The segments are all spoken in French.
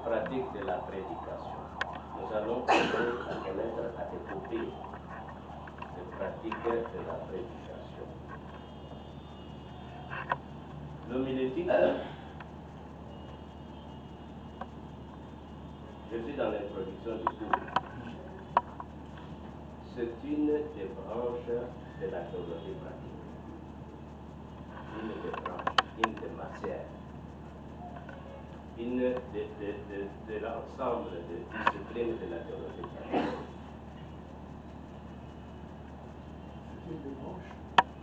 pratiques de la prédication. Nous allons apprendre à connaître, à découvrir les pratiques de la prédication. L'homilétique, je suis dans l'introduction du cours. C'est une des branches de la théologie pratique. Une des branches, une des matières, une de l'ensemble des disciplines de la théologie pratique. C'est une des branches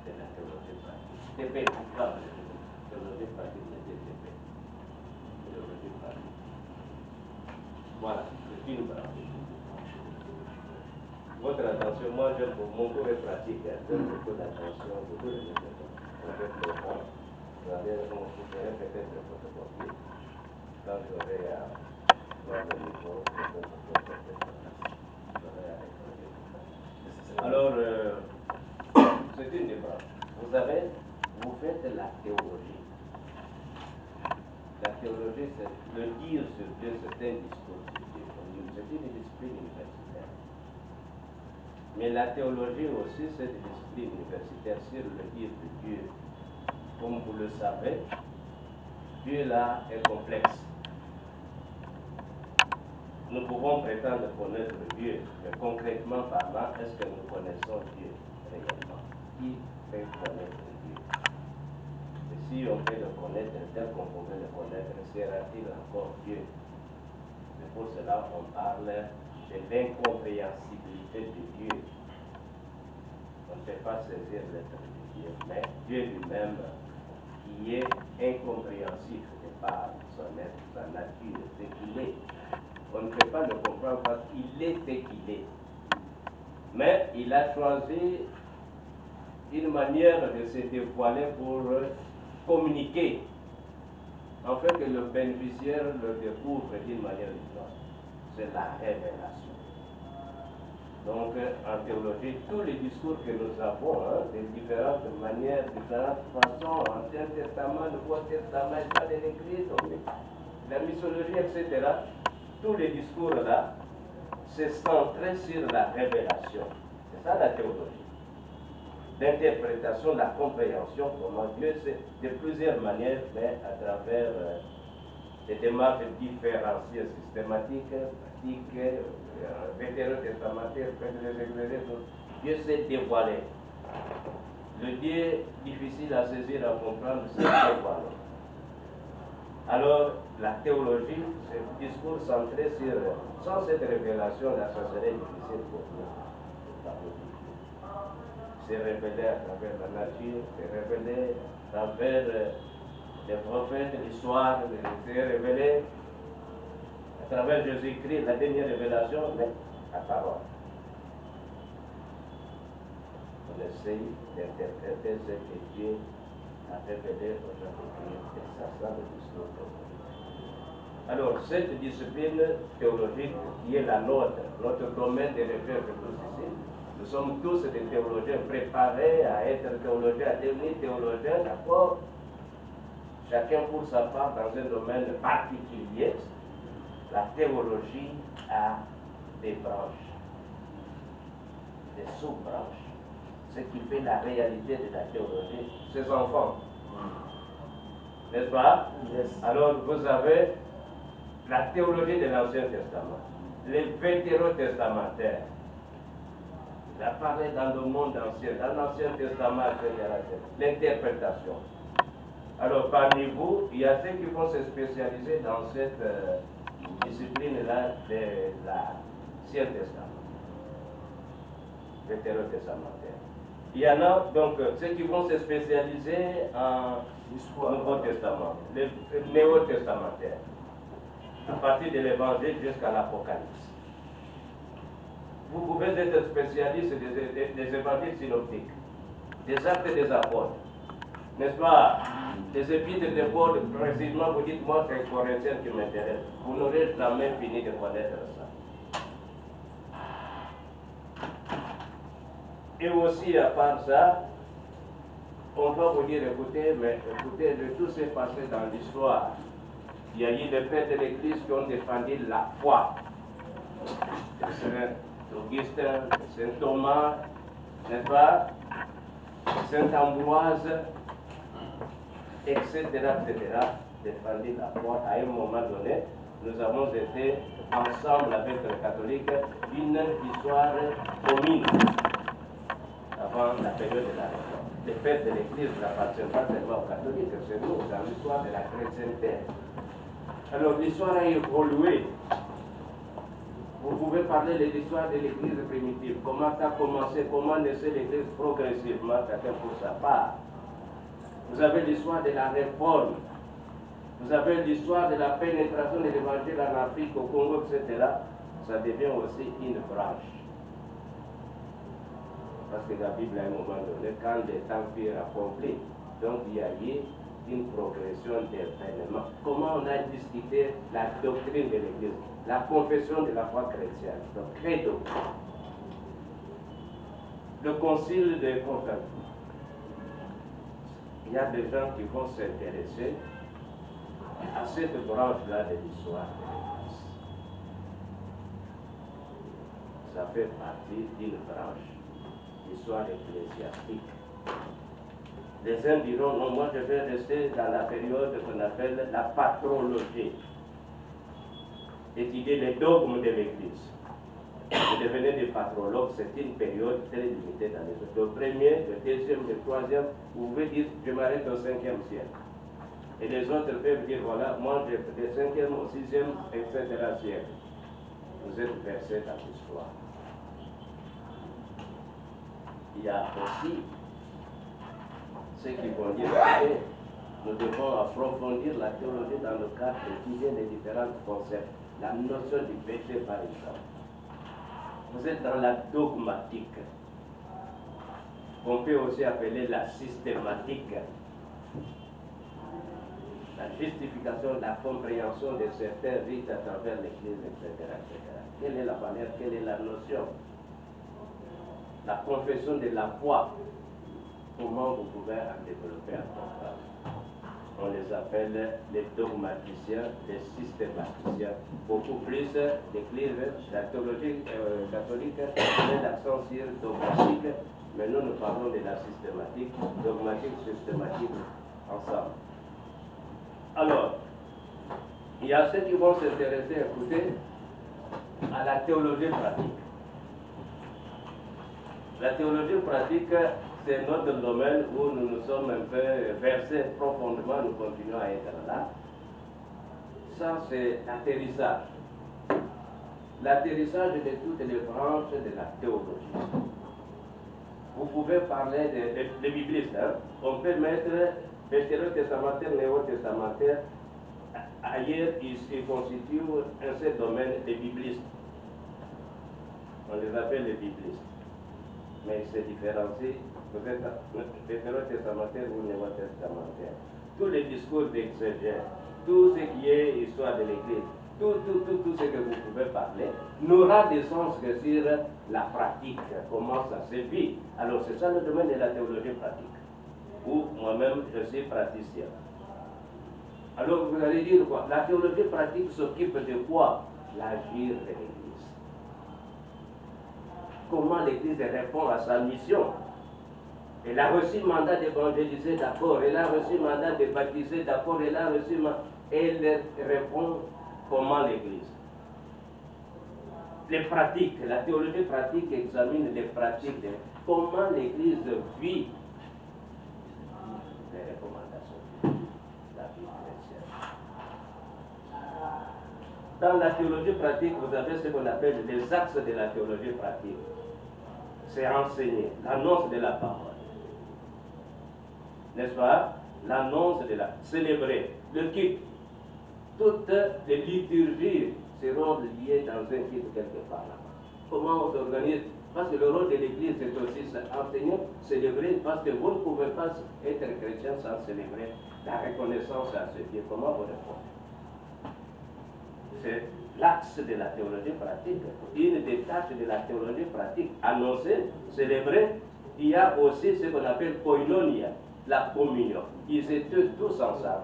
De la théologie pratique. TP, pourquoi théologie pratique, c'est TP. Théologie pratique. Voilà, c'est une branche. Votre attention, moi j'aime mon cours est pratique, j'aime beaucoup d'attention, beaucoup de méthodes. Vous allez vous verrez peut-être le photocopier. Quand j'aurai à voir le niveau, alors, c'est une des branches. Vous savez, vous faites la théologie. La théologie, c'est le dire sur Dieu, c'est un discours sur Dieu. C'est une discipline universitaire. Mais la théologie aussi, c'est une discipline universitaire sur le dire de Dieu. Comme vous le savez, Dieu là est complexe. Nous pouvons prétendre connaître Dieu, mais concrètement parlant, est-ce que nous connaissons Dieu réellement? Qui peut connaître Dieu? Et si on peut le connaître tel qu'on pouvait le connaître, sera-t-il encore Dieu? C'est pour cela qu'on parle de l'incompréhensibilité de Dieu. On ne peut pas saisir l'être de Dieu, mais Dieu lui-même, qui est incompréhensible de par son être, sa nature, ce qu'il est. On ne peut pas le comprendre parce qu'il est ce qu'il est. Mais il a choisi une manière de se dévoiler pour communiquer, en fait que le bénéficiaire le découvre d'une manière différente. C'est la révélation. Donc, en théologie, tous les discours que nous avons, de différentes manières, de différentes façons, Ancien Testament, Nouveau Testament, État de l'Église, la mythologie, etc., tous les discours là, se centrent sur la révélation. C'est ça la théologie. L'interprétation, la compréhension, comment Dieu, c'est de plusieurs manières, mais à travers des démarches différenciées, systématiques, pratiques, vétérotestamentaires, Dieu s'est dévoilé. Le Dieu difficile à saisir, à comprendre, s'est dévoilé. Alors, la théologie, c'est un discours centré sur, sans cette révélation, là, ça serait difficile pour nous. C'est révélé à travers la nature, c'est révélé à travers les prophètes, l'histoire, c'est révélé à travers Jésus-Christ, la dernière révélation, mais la parole. On essaye d'interpréter ce que Dieu a révélé aux gens de Dieu, et ça sera le discours théologique. Alors, cette discipline théologique qui est la nôtre, notre domaine de recherche tous ici, nous sommes tous des théologiens préparés à être théologiens, à devenir théologiens, d'accord? Chacun pour sa part dans un domaine particulier. La théologie a des branches, des sous-branches. Ce qui fait la réalité de la théologie, ses enfants. N'est-ce pas? Yes. Alors, vous avez la théologie de l'Ancien Testament, les vétérotestamentaires. Il a parlé dans le monde ancien, dans l'Ancien Testament, l'interprétation. Alors, parmi vous, il y a ceux qui vont se spécialiser dans cette discipline-là de l'Ancien Testament, vétérotestamentaire. Il y en a donc ceux qui vont se spécialiser en Nouveau Testament, le néo-testamentaire, à partir de l'Évangile jusqu'à l'Apocalypse. Vous pouvez être spécialiste des évangiles synoptiques, des actes des apôtres, n'est-ce pas? Les épîtres de Paul, précisément, vous dites, moi, c'est Corinthiens qui m'intéresse. Vous n'aurez jamais fini de connaître ça. Et aussi, à part ça, on va vous dire, écoutez, mais écoutez, tout s'est passé dans l'histoire. Il y a eu des pères de l'Église qui ont défendu la foi. Saint Augustin, Saint Thomas, n'est-ce pas? Saint Ambroise, etc., défendu la foi. À un moment donné, nous avons été ensemble avec les catholiques d'une histoire commune avant la période de la Réforme. Les pères de l'Église n'appartiennent pas seulement aux catholiques, c'est nous, dans l'histoire de la chrétienté. Alors l'histoire a évolué. Vous pouvez parler de l'histoire de l'Église primitive, comment ça a commencé, comment naissait l'Église progressivement, chacun pour sa part. Vous avez l'histoire de la Réforme, vous avez l'histoire de la pénétration de l'Évangile en Afrique, au Congo, etc. Ça devient aussi une branche. Parce que la Bible, à un moment donné, quand les temps furent accomplis, donc il y a eu une progression d'événements. Comment on a discuté la doctrine de l'Église, la confession de la foi chrétienne, le credo, le concile de Constantinople. Il y a des gens qui vont s'intéresser à cette branche-là de l'histoire de l'Église. Ça fait partie d'une branche, l'histoire ecclésiastique. Les uns diront, non, moi je vais rester dans la période qu'on appelle la patrologie, étudier les dogmes de l'Église. Vous devenez des patrologues, c'est une période très limitée dans les autres. Le premier, le deuxième, le troisième, vous pouvez dire, je m'arrête au 5e siècle. Et les autres peuvent dire, voilà, moi j'ai du 5e au 6e, etc. siècle. Vous êtes versés dans l'histoire. Il y a aussi ceux qui vont dire que nous devons approfondir la théologie dans le cadre d'étudier les différents concepts. La notion du péché, par exemple. Vous êtes dans la dogmatique, qu'on peut aussi appeler la systématique. La justification, la compréhension de certains rites à travers l'Église, etc., etc. Quelle est la manière, quelle est la notion? La confession de la foi. Comment vous pouvez en développer un programme? On les appelle les dogmaticiens, les systématiciens. Beaucoup plus l'Église, la théologie catholique met l'accent sur dogmatique, mais nous parlons de la systématique, dogmatique, systématique, ensemble. Alors, il y a ceux qui vont s'intéresser, écoutez, à la théologie pratique. La théologie pratique, c'est notre domaine où nous nous sommes un peu versés profondément, nous continuons à être là. Ça, c'est l'atterrissage. L'atterrissage de toutes les branches de la théologie. Vous pouvez parler des biblistes. Hein? On peut mettre vétérotestamentaire, néo-testamentaire. Ailleurs, ils constituent un seul domaine des biblistes. On les appelle les biblistes. Mais ils se différencient. Vous êtes vétérotestamentaire ou néo-testamentaire. Tous les discours d'exégèse, tout ce qui est histoire de l'Église, tout ce que vous pouvez parler, n'aura de sens que sur la pratique, comment ça se vit. Alors c'est ça le domaine de la théologie pratique, où moi-même je suis praticien. Alors vous allez dire quoi? La théologie pratique s'occupe de quoi? L'agir de l'Église. Comment l'Église répond à sa mission? Elle a reçu mandat d'évangéliser, d'accord. Elle a reçu mandat de baptiser, d'accord. Elle a reçu elle répond comment l'Église. Les pratiques, la théologie pratique examine les pratiques de comment l'Église vit les recommandations de la vie chrétienne. Dans la théologie pratique, vous avez ce qu'on appelle les axes de la théologie pratique. C'est enseigner, l'annonce de la parole. N'est-ce pas? L'annonce de la célébrer, le culte. Toutes les liturgies seront liées dans un culte quelque part là-bas. Comment on s'organise? Parce que le rôle de l'Église c'est aussi enseigner, célébrer, parce que vous ne pouvez pas être chrétien sans célébrer la reconnaissance à ce Dieu. Comment vous répondez? C'est l'axe de la théologie pratique. Une des tâches de la théologie pratique, annoncer, célébrer. Il y a aussi ce qu'on appelle koinonia, la communion. Ils étaient tous ensemble.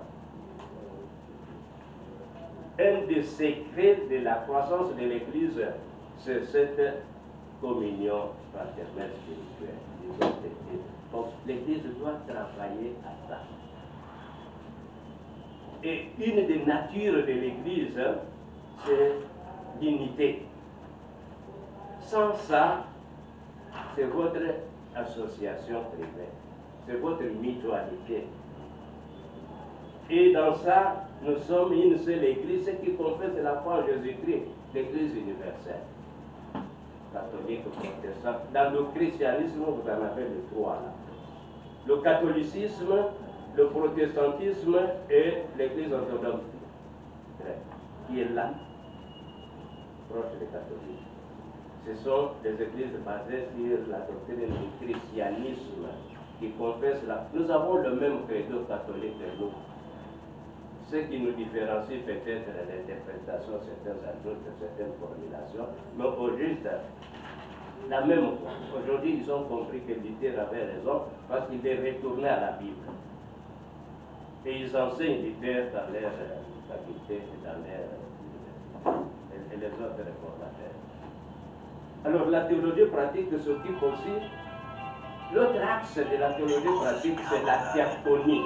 un des secrets de la croissance de l'Église, c'est cette communion fraternelle spirituelle. Donc l'Église doit travailler à ça. Et une des natures de l'Église, c'est l'unité. Sans ça, c'est votre association privée, c'est votre mutualité. Et dans ça, nous sommes une seule Église, ce qui confesse la foi en Jésus-Christ, l'Église universelle, catholique, protestante. Dans le christianisme, vous en avez les trois là. Le catholicisme, le protestantisme et l'Église orthodoxe, qui est là, proche des catholiques. Ce sont des églises basées sur la doctrine du christianisme qui confessent la... Nous avons le même credo catholique que nous. Ce qui nous différencie peut-être l'interprétation de certains ajouts, de certaines formulations, mais au juste, la même foi. Aujourd'hui, ils ont compris que Luther avait raison parce qu'il est retourné à la Bible. Et ils enseignent Luther dans leur faculté et dans leur et les autres réformateurs. Alors la théologie pratique s'occupe aussi, l'autre axe de la théologie pratique, c'est la diaconie.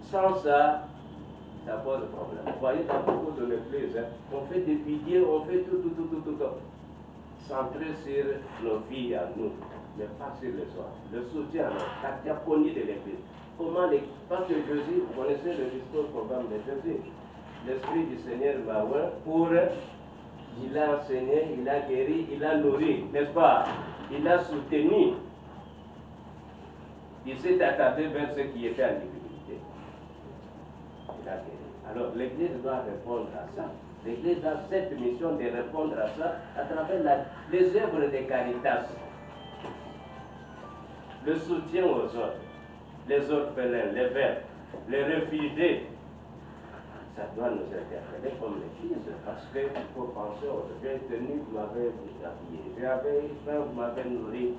Sans ça, ça pose problème. Vous voyez, dans beaucoup de l'église, on fait des vidéos, on fait tout, centré sur nos vies à nous, mais pas sur les autres. Le soutien, la diaconie de l'église. Comment les... Parce que Jésus, vous connaissez le discours programme de Jésus. L'Esprit du Seigneur va oint pour... Il a enseigné, il a guéri, il a nourri, n'est-ce pas? Il a soutenu. Il s'est attardé vers ceux qui étaient en difficulté. Il a guéri. Alors l'Église doit répondre à ça. L'Église a cette mission de répondre à ça à travers les œuvres de caritas. Le soutien aux autres, les orphelins, les veuves, les réfugiés. Ça doit nous interpeller comme l'Église, parce qu'il faut penser aux j'ai tenu, vous m'avez habillé, j'avais faim, vous m'avez nourri.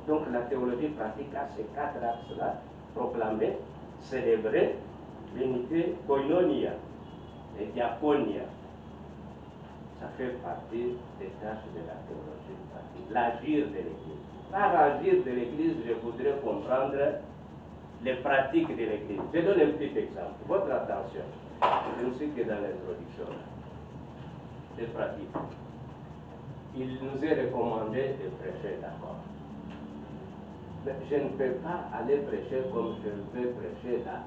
Donc la théologie pratique a ces quatre axes-là, proclamer, célébrer, l'unité, koinonia et diaconia. Ça fait partie des tâches de la théologie pratique, l'agir de l'Église. Par agir de l'Église, je voudrais comprendre les pratiques de l'Église. Je donne un petit exemple. Votre attention. Je ne suis que dans l'introduction. Les pratiques. Il nous est recommandé de prêcher, d'accord. Mais je ne peux pas aller prêcher comme je veux prêcher là,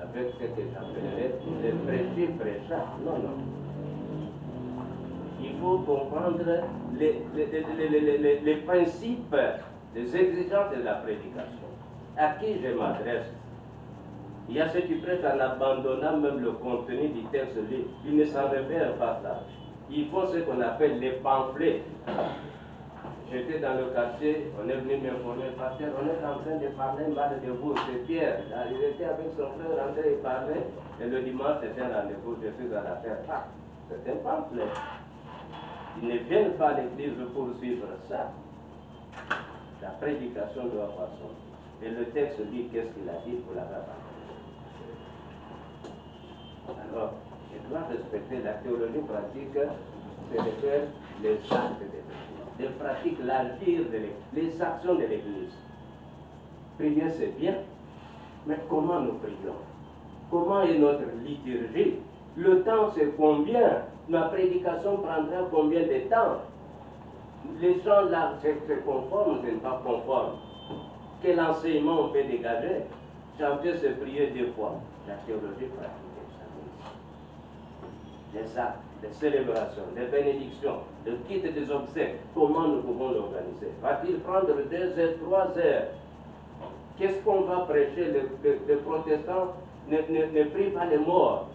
avec ce que j'appellerais le prêcheur. Non, non. Il faut comprendre les principes, les exigences de la prédication. À qui je m'adresse? Il y a ceux qui prêchent en abandonnant même le contenu du texte. Ils ne s'en réfèrent pas là. Ils font ce qu'on appelle les pamphlets. J'étais dans le quartier, on est venu m'informer, pasteur, on est en train de parler mal de vous, c'est Pierre. Il était avec son frère, André, il parlait, et le dimanche c'était un rendez-vous, je suis à la terre. Ah, c'est un pamphlet. Ils ne viennent pas à l'église pour suivre ça. La prédication doit passer. Et le texte dit qu'est-ce qu'il a dit pour la faire. Alors, je dois respecter la théologie pratique, c'est de faire les actes de l'Église, de pratiquer l'agir de l'Église, les actions de l'Église. Prier, c'est bien, mais comment nous prions? Comment est notre liturgie? Le temps, c'est combien? Ma prédication prendra combien de temps? Les gens là, c'est conforme, c'est pas conforme. Quel enseignement on peut dégager? Chanter, c'est prier 2 fois. La théologie pratique. Les actes, les célébrations, les bénédictions, le kit des obsèques, comment nous pouvons l'organiser? Va-t-il prendre 2 heures, 3 heures? Qu'est-ce qu'on va prêcher? Les protestants ne prient pas les morts.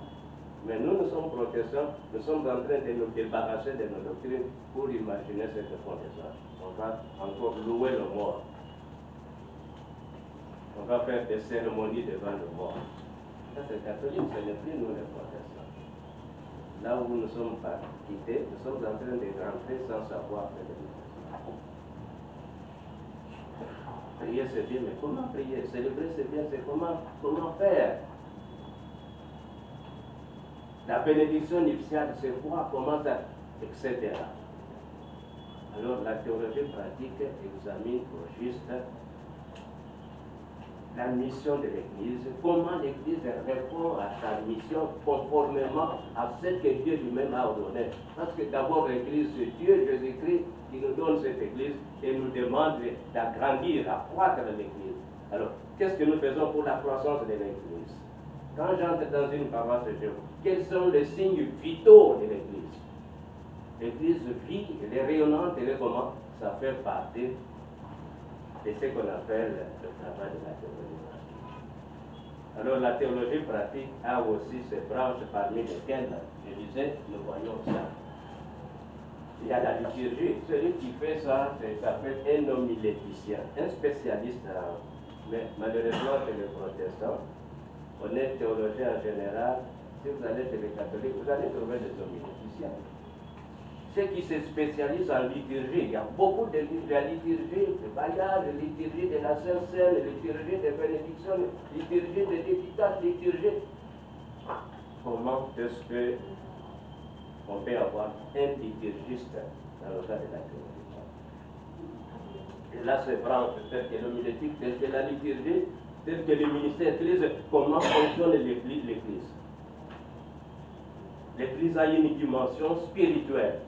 Mais nous sommes protestants, nous sommes en train de nous débarrasser de nos doctrines pour imaginer ce que font les autres. On va encore louer le mort. On va faire des cérémonies devant le mort. Ça c'est catholique, ce n'est plus nous les protestants. Là où nous sommes pas quittés, nous sommes en train de rentrer sans savoir faire de nous. Prier c'est bien, mais comment prier? Célébrer c'est bien, c'est comment faire? La bénédiction nuptiale, c'est quoi, comment ça, etc. Alors la théologie pratique examine au juste la mission de l'Église, comment l'Église répond à sa mission conformément à ce que Dieu lui-même a ordonné. Parce que d'abord l'Église, c'est Dieu, Jésus-Christ, qui nous donne cette Église et nous demande d'agrandir, à croître l'Église. Alors, qu'est-ce que nous faisons pour la croissance de l'Église? Quand j'entre dans une paroisse de Dieu, quels sont les signes vitaux de l'Église? L'Église vit, elle est rayonnante, elle est comment? Ça fait partie de ce qu'on appelle le travail de la théologie pratique. Alors la théologie pratique a aussi ses branches parmi lesquelles, je disais, nous voyons ça. Il y a la liturgie. Celui qui fait ça, s'appelle un homiléticien, un spécialiste, mais malheureusement chez les protestants, on est théologien en général. Si vous allez chez les catholiques, vous allez trouver des homiléticiens. Ceux qui se spécialisent en liturgie, il y a beaucoup de livres, la liturgie de bailliage, la liturgie de la Sainte Seine, la liturgie de bénédiction, la liturgie de dédicace, la liturgie. Comment est-ce que on peut avoir un liturgiste dans le cas de la théologie? Et là, c'est branche, tel que l'homilétique, tel que la liturgie, tel que le ministère de l'Église, comment fonctionne l'Église. L'Église a une dimension spirituelle.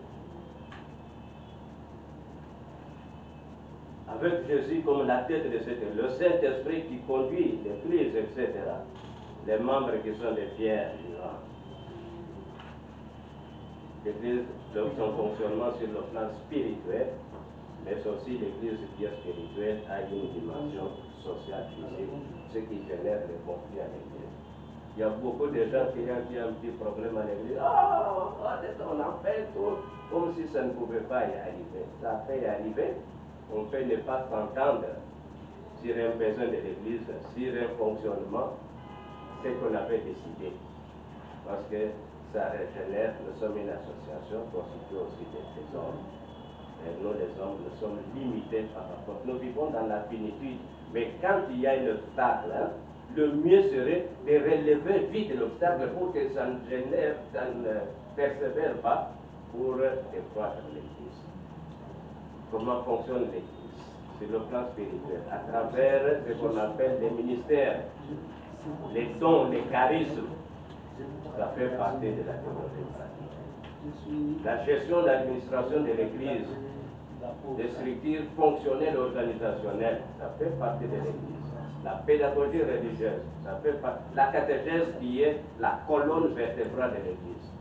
Avec Jésus comme la tête de cette Église, le Saint-Esprit qui conduit l'Église, etc. Les membres qui sont des pierres vivantes. L'Église, son fonctionnement sur le plan spirituel, mais aussi l'Église qui est spirituelle a une dimension sociale, physique, ce qui génère les conflits à l'Église. Il y a beaucoup de gens qui ont un petit problème à l'Église. On en fait tout, comme si ça ne pouvait pas y arriver. Ça peut y arriver. On peut ne pas s'entendre sur un besoin de l'Église, sur un fonctionnement, ce qu'on avait décidé. Parce que ça régénère, nous sommes une association constituée aussi des hommes. Et nous, les hommes, nous sommes limités par rapport. Nous vivons dans la finitude. Mais quand il y a un obstacle, le mieux serait de relever vite l'obstacle pour que ça ne génère, ça ne persévère pas pour décroître l'Église. Comment fonctionne l'Église sur le plan spirituel, à travers ce qu'on appelle les ministères, les dons, les charismes. Ça fait partie de la théologie pratique. La gestion de l'administration de l'Église, des structures fonctionnelles et organisationnelles, ça fait partie de l'Église. La pédagogie religieuse, ça fait partie. La catéchèse qui est la colonne vertébrale de l'Église,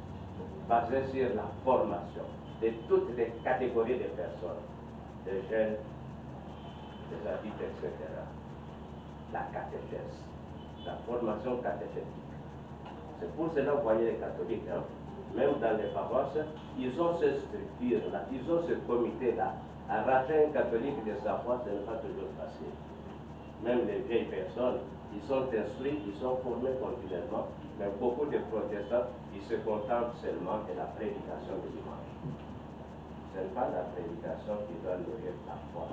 basée sur la formation de toutes les catégories de personnes, des jeunes, des adultes, etc. La catéchèse, la formation catéchétique. C'est pour cela que vous voyez les catholiques, même dans les paroisses, ils ont ces structures-là, ils ont ce comité-là. Arracher un catholique de sa foi, ce n'est pas toujours facile. Même les vieilles personnes, ils sont instruits, ils sont formés continuellement, mais beaucoup de protestants, ils se contentent seulement de la prédication du dimanche. Ce n'est pas la prédication qui doit nourrir la foi.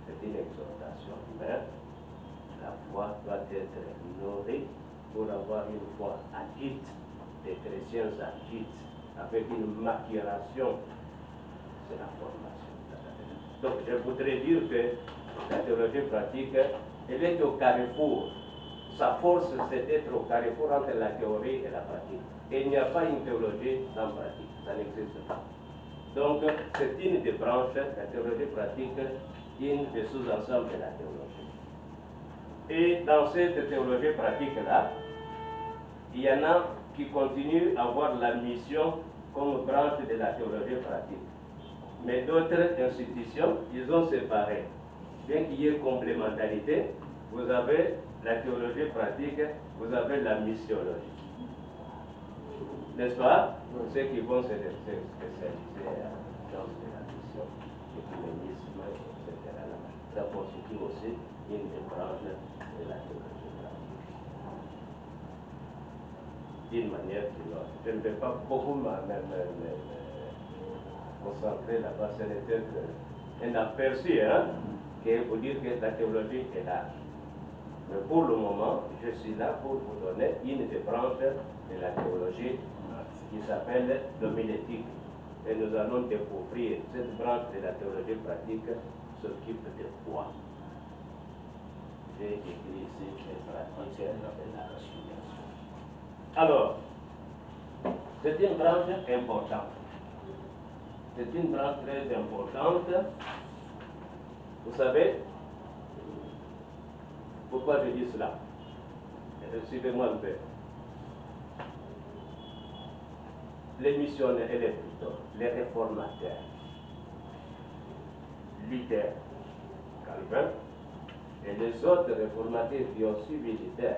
C'est une exhortation, mais la foi doit être nourrie pour avoir une foi adulte, des chrétiens adultes, avec une maturation. C'est la formation. Donc je voudrais dire que la théologie pratique, elle est au carrefour. Sa force, c'est d'être au carrefour entre la théorie et la pratique. Et il n'y a pas une théologie sans pratique. Ça n'existe pas. Donc, c'est une des branches, la théologie pratique, une des sous-ensembles de la théologie. Et dans cette théologie pratique-là, il y en a qui continuent à avoir la mission comme branche de la théologie pratique. Mais d'autres institutions, ils ont séparé. Bien qu'il y ait complémentarité, vous avez la théologie pratique, vous avez la missiologie. N'est-ce pas? Ceux qui vont se spécialiser dans la mission, l'écuménisme, etc. Ça constitue aussi une des branches de la théologie pratique. D'une manière ou d'une autre. Je ne vais pas beaucoup me concentrer là-bas, c'est peut-être un aperçu, qui est pour dire que la théologie est large. Mais pour le moment, je suis là pour vous donner une des branches de la théologie qui s'appelle l'homilétique. Et nous allons découvrir cette branche de la théologie pratique s'occupe de quoi? J'ai écrit ici les pratiques de la résignation. Alors, c'est une branche importante. C'est une branche très importante. Vous savez pourquoi je dis cela? Suivez-moi un peu. Les missionnaires, les réformateurs, Luther, Calvin, et les autres réformateurs qui ont suivi Luther,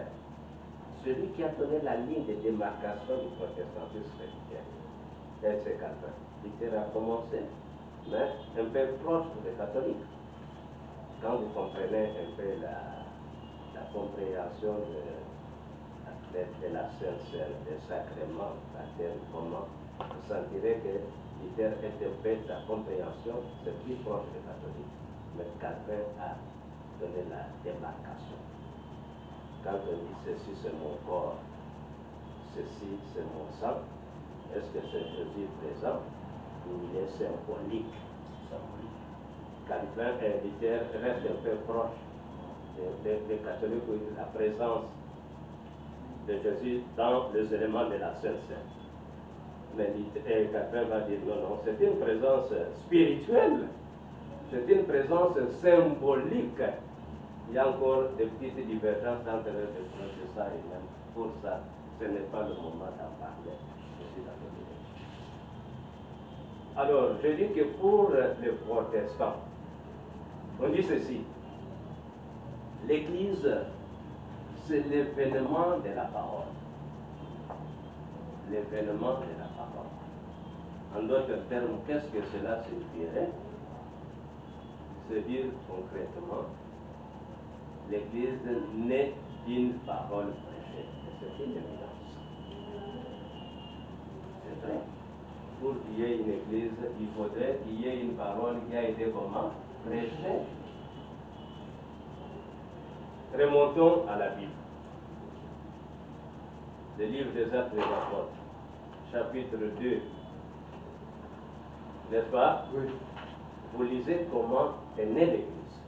celui qui a donné la ligne de démarcation du protestantisme, c'est Luther. Et c'est Calvin. Luther a commencé, mais un peu proche des catholiques. Quand vous comprenez un peu la compréhension de la Sainte Seine, des sacrements, la terre comment, vous sentirez que Luther est un peu la compréhension, c'est plus proche des catholiques. Mais Calvin a donné la démarcation. Quand on dit ceci c'est mon corps, ceci c'est mon sang, est-ce que c'est Jésus présent ou il est symbolique? Calvin et Luther restent un peu proches des catholiques où la présence de Jésus dans les éléments de la Sainte Seine. Mais Calvin va dire non, non, c'est une présence spirituelle, c'est une présence symbolique. Il y a encore des petites divergences entre les protestants et même. Pour ça, ce n'est pas le moment d'en parler. Alors, je dis que pour les protestants, on dit ceci. L'Église, c'est l'événement de la parole. L'événement de la parole. En d'autres termes, qu'est-ce que cela signifierait? C'est dire concrètement, l'Église naît d'une parole prêchée. C'est une évidence. C'est vrai. Pour qu'il y ait une Église, il faudrait qu'il y ait une parole qui a été comment? Prêchée. Remontons à la Bible. Le livre des Actes des Apôtres, chapitre 2. N'est-ce pas? Oui. Vous lisez comment est née l'Église.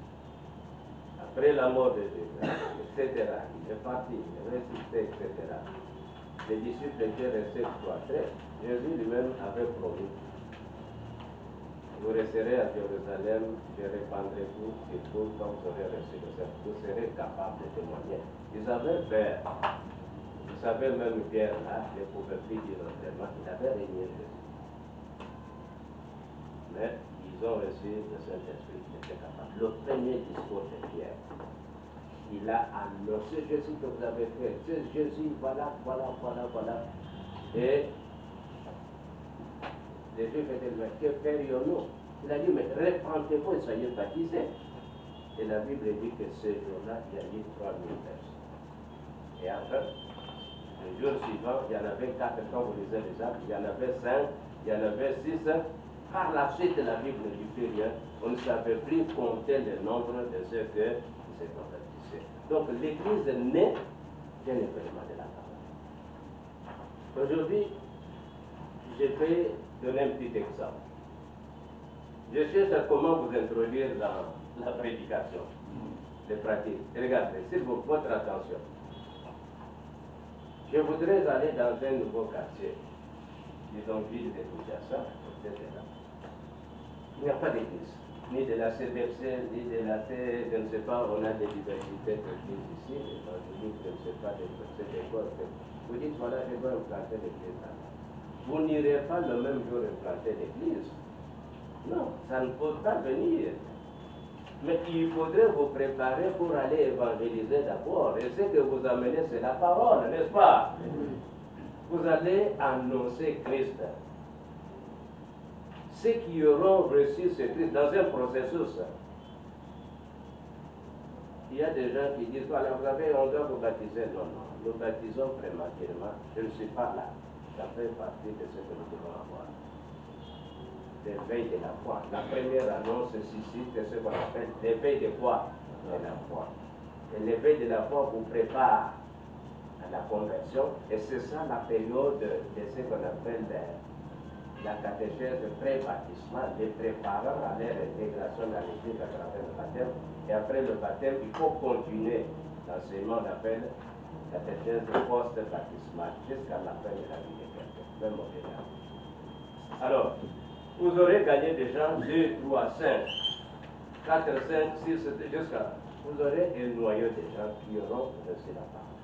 Après la mort de Jésus, etc. Il est parti, il est ressuscité, etc. Les disciples étaient restés cloîtrés. Jésus lui-même avait promis. Vous resterez à Jérusalem, je répandrai vous sur vous quand vous aurez reçu le Saint. Vous serez capables de témoigner. Ils avaient peur. Vous savez, même Pierre, là, ne pouvait plus dire autrement. Il avait régné Jésus. Mais ils ont reçu le Saint-Esprit, ils étaient capables. Le premier discours de Pierre, il a annoncé Jésus que vous avez fait. C'est Jésus, voilà, voilà, voilà, voilà. Et les Juifs étaient dit, que ferions-nous? Il a dit, mais repentez-vous et soyez baptisés. Et la Bible dit que ce jour-là, il y a eu 3000 personnes. Et après, le jour suivant, il y en avait 4, quand vous lisez les actes, il y en avait 5, il y en avait 6. Par la suite, la Bible ne dit plus rien. On ne savait plus compter le nombre de ceux qui s'est baptisés. Donc l'Église naît d'un événement de la parole. Aujourd'hui, je vais donner un petit exemple. Je cherche à comment vous introduire dans la prédication, les pratiques. Regardez, s'il vous plaît, votre attention. Je voudrais aller dans un nouveau quartier, disons ville de Kinshasa, etc. Il n'y a pas d'église, ni de la CDFC, ni de la T, je ne sais pas, on a des diversités d'églises ici, l'évangélique, je ne sais pas, des écoles. Vous dites, voilà, je dois implanter l'église là. Vous n'irez pas le même jour implanter l'église. Non, ça ne peut pas venir. Mais il faudrait vous préparer pour aller évangéliser d'abord. Et ce que vous amenez, c'est la parole, n'est-ce pas? Vous allez annoncer Christ. Ceux qui auront reçu ce Christ dans un processus, il y a des gens qui disent, voilà, vous avez, on doit vous baptiser. Non, non, nous baptisons prématurément. Je ne suis pas là. Ça fait partie de ce que nous devons avoir. L'éveil de la foi. La première annonce suscite ce qu'on appelle l'éveil de quoi? De la foi. Et l'éveil de la foi vous prépare à la conversion. Et c'est ça la période de ce qu'on appelle la catéchèse pré-baptismale, les préparant à leur intégration dans l'Église à travers le baptême. Et après le baptême, il faut continuer l'enseignement qu'on appelle la catéchèse post-baptismale jusqu'à la fin de la vie de quelqu'un, même au-delà. Alors, vous aurez gagné déjà 2, 3, 5, 4, 5, 6, jusqu'à... Vous aurez un noyau de gens qui auront reçu la parole.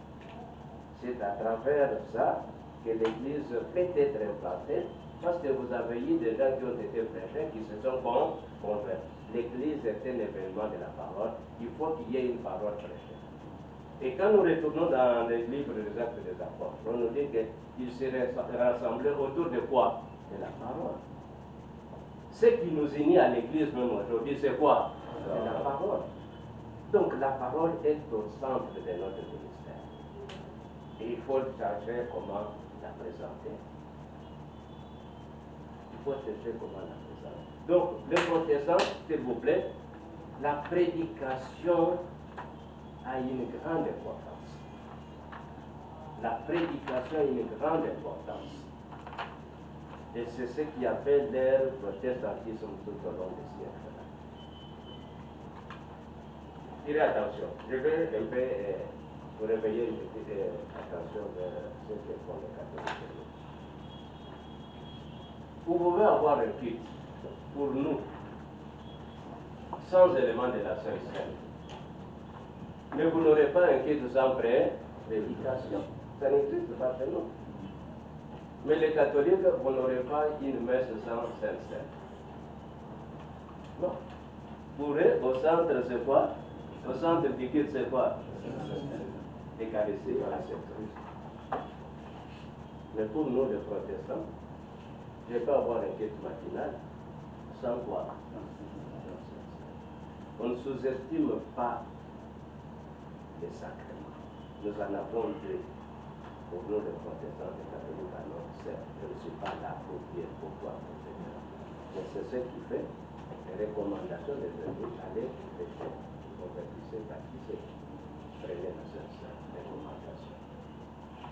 C'est à travers ça que l'Église peut être implantée, parce que vous avez eu des gens qui ont été prêchés, qui se sont convertis. L'Église est un événement de la parole, il faut qu'il y ait une parole prêchée. Et quand nous retournons dans les livres des Actes des Apôtres, on nous dit qu'ils se rassemblaient autour de quoi? De la parole. Ce qui nous unit à l'Église même aujourd'hui, c'est quoi? C'est la parole. Donc la parole est au centre de notre ministère. Et il faut chercher comment la présenter. Il faut chercher comment la présenter. Donc, les protestants, s'il vous plaît, la prédication a une grande importance. La prédication a une grande importance. Et c'est ce qui appelle leur protestantisme tout au long des siècles. Tirez attention, je vais un peu vous réveiller une petite attention de ce que font les catholiques. Vous pouvez avoir un culte pour nous, sans élément de la Sainte Seine. Mais vous n'aurez pas un culte sans prédication. Ça n'existe pas chez nous. Mais les catholiques, vous n'aurez pas une messe sans Sainte Seine. Non. Pour eux, au centre, c'est quoi? Au centre du culte, c'est quoi? L'Eucharistie, la Sainte. Mais pour nous, les protestants, je ne vais pas avoir un culte matinal sans quoi? On ne sous-estime pas les sacrements. Nous en avons deux. Pour nous, les protestants, les catholiques, alors, je ne suis pas là pour dire pourquoi, etc. Mais c'est ce qui fait les recommandations des amis, aller prêcher, convertissez, baptisez, prenez la recommandation.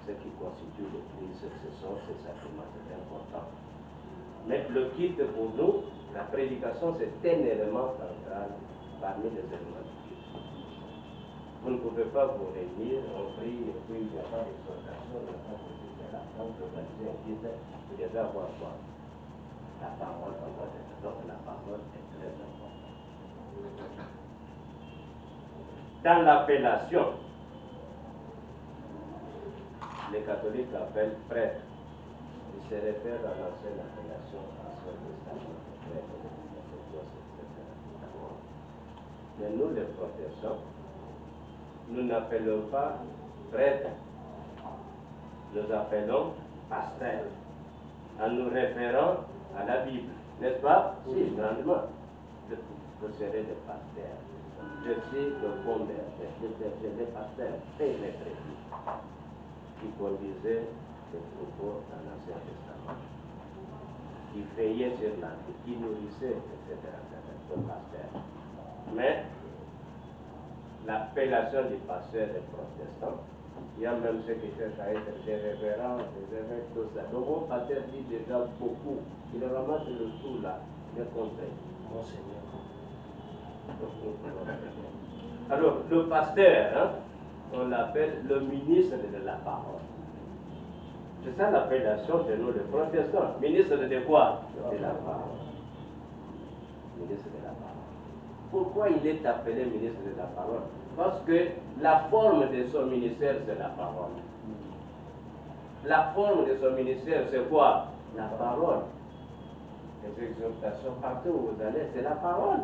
Ce qui constitue l'Église, ce sont ces sacrements, c'est important. Mais le culte pour nous, la prédication, c'est un élément central parmi les éléments du culte. Vous ne pouvez pas vous réunir, on prie, et puis il n'y a pas d'exhortation, il n'y a pas de ceci, c'est la quand vous organisez un culte, vous devez avoir quoi? La parole en votre tête. Donc la parole est très importante. Dans l'appellation, les catholiques l'appellent prêtre. Il se réfère à l'ancienne appellation, Ancien Testament, prêtre, etc. Mais nous, les protestants, nous n'appelons pas prêtre, nous appelons pasteur, en nous référant à la Bible, n'est-ce pas? Si, grandement. Vous serez des pasteurs. Je suis le bon berger, j'ai des pasteurs très précis qui conduisaient les troupeaux dans l'Ancien Testament, qui veillaient sur la vie, qui nourrissaient, etc. Le pasteur. Mais l'appellation du pasteur des protestants, il y a même ceux qui cherchent à être des révérends, des évêques, tout ça. Donc mon pasteur dit déjà beaucoup. Il ramasse le tout là, il est compris. Monseigneur. Alors, le pasteur, hein, on l'appelle le ministre de la parole. C'est ça l'appellation de nous, les protestants. Ministre de quoi? De la parole. Ministre de la parole. Pourquoi il est appelé ministre de la parole? Parce que la forme de son ministère, c'est la parole. La forme de son ministère, c'est quoi? La parole. Les exhortations, partout où vous allez, c'est la parole.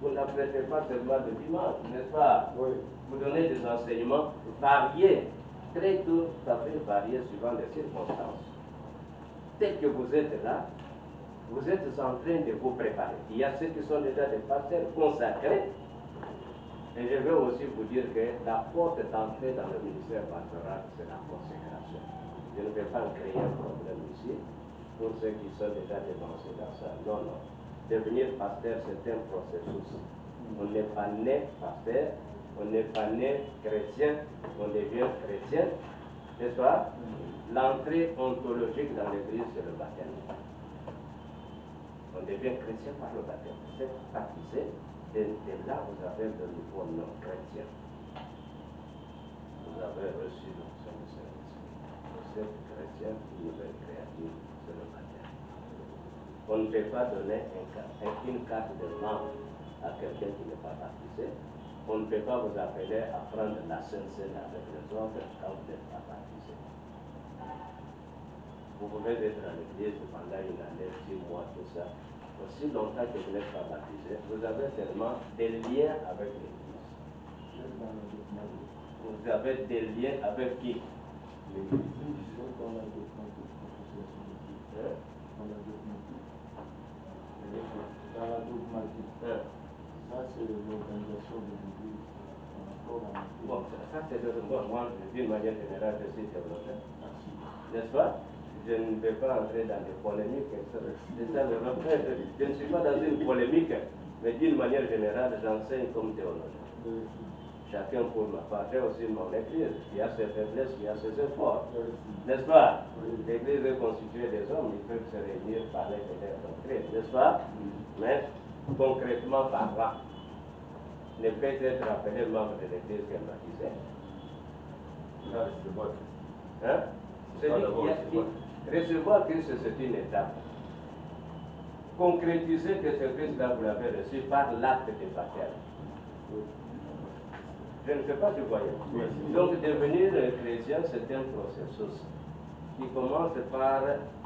Vous n'apprêtez pas seulement le dimanche, n'est-ce pas? Oui. Vous donnez des enseignements variés, très tout à fait variés suivant les circonstances. Tel que vous êtes là, vous êtes en train de vous préparer. Il y a ceux qui sont déjà des pasteurs consacrés. Et je veux aussi vous dire que la porte d'entrée dans le ministère pastoral, c'est la consécration. Je ne vais pas créer un problème ici pour ceux qui sont déjà dévancés dans ça. Non, non. Devenir pasteur, c'est un processus. On n'est pas né pasteur, On n'est pas né chrétien, on devient chrétien, n'est-ce pas? L'entrée ontologique dans l'église, c'est le baptême. On devient chrétien par le baptême. Vous êtes baptisé, et là, vous avez le nouveau nom chrétien. Vous avez reçu l'onction du Saint-Esprit. Vous êtes chrétien, une nouvelle créature, c'est le baptême. On ne peut pas donner une carte de membre à quelqu'un qui n'est pas baptisé. On ne peut pas vous appeler à prendre la Sainte Seine avec les autres quand vous n'êtes pas baptisé. Vous pouvez être à l'église pendant une année, 6 mois, tout ça. Aussi longtemps que vous n'êtes pas baptisé, vous avez seulement des liens avec l'église. Vous avez des liens avec qui? Dans la dogmatique. Ça, c'est l'organisation de l'église. Bon, ça c'est de moi, d'une manière générale, je suis théologien. N'est-ce pas? Je ne vais pas entrer dans des polémiques. C'est ça le repère. Je ne suis pas dans une polémique, mais d'une manière générale, j'enseigne comme théologien. Chacun pour ma part. J'ai aussi mon église, qui a ses faiblesses, qui a ses efforts. N'est-ce pas? L'église est constituée des hommes, ils peuvent se réunir, parler de leur doctrine, n'est-ce pas? Mais concrètement parlant, ne peut être appelé membre de l'église qu'elle baptisée. Hein? Recevoir Christ, c'est une étape. Concrétiser que ce Christ-là, vous l'avez reçu par l'acte de baptême. Je ne sais pas si vous voyez. Donc, devenir chrétien, c'est un processus qui commence par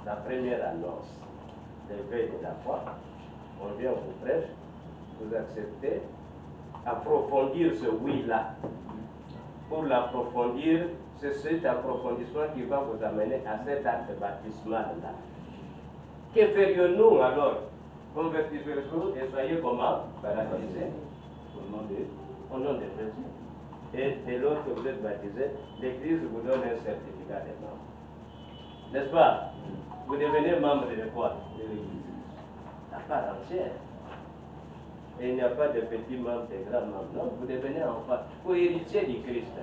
la première annonce, l'éveil de la foi. On vient, on vous prêche, vous acceptez, approfondir ce oui-là. Pour l'approfondir, c'est cet approfondissement qui va vous amener à cet acte baptismal-là. Que ferions-nous alors? Convertissez-vous et soyez comment? Baptisés au nom de Jésus. Et dès lors que vous êtes baptisé, l'Église vous donne un certificat de membre. N'est-ce pas? Vous devenez membre de quoi? De l'Église. À part entière. Et il n'y a pas de petits membres, de grands membres. Non, vous devenez enfant. Vous héritiez du Christ.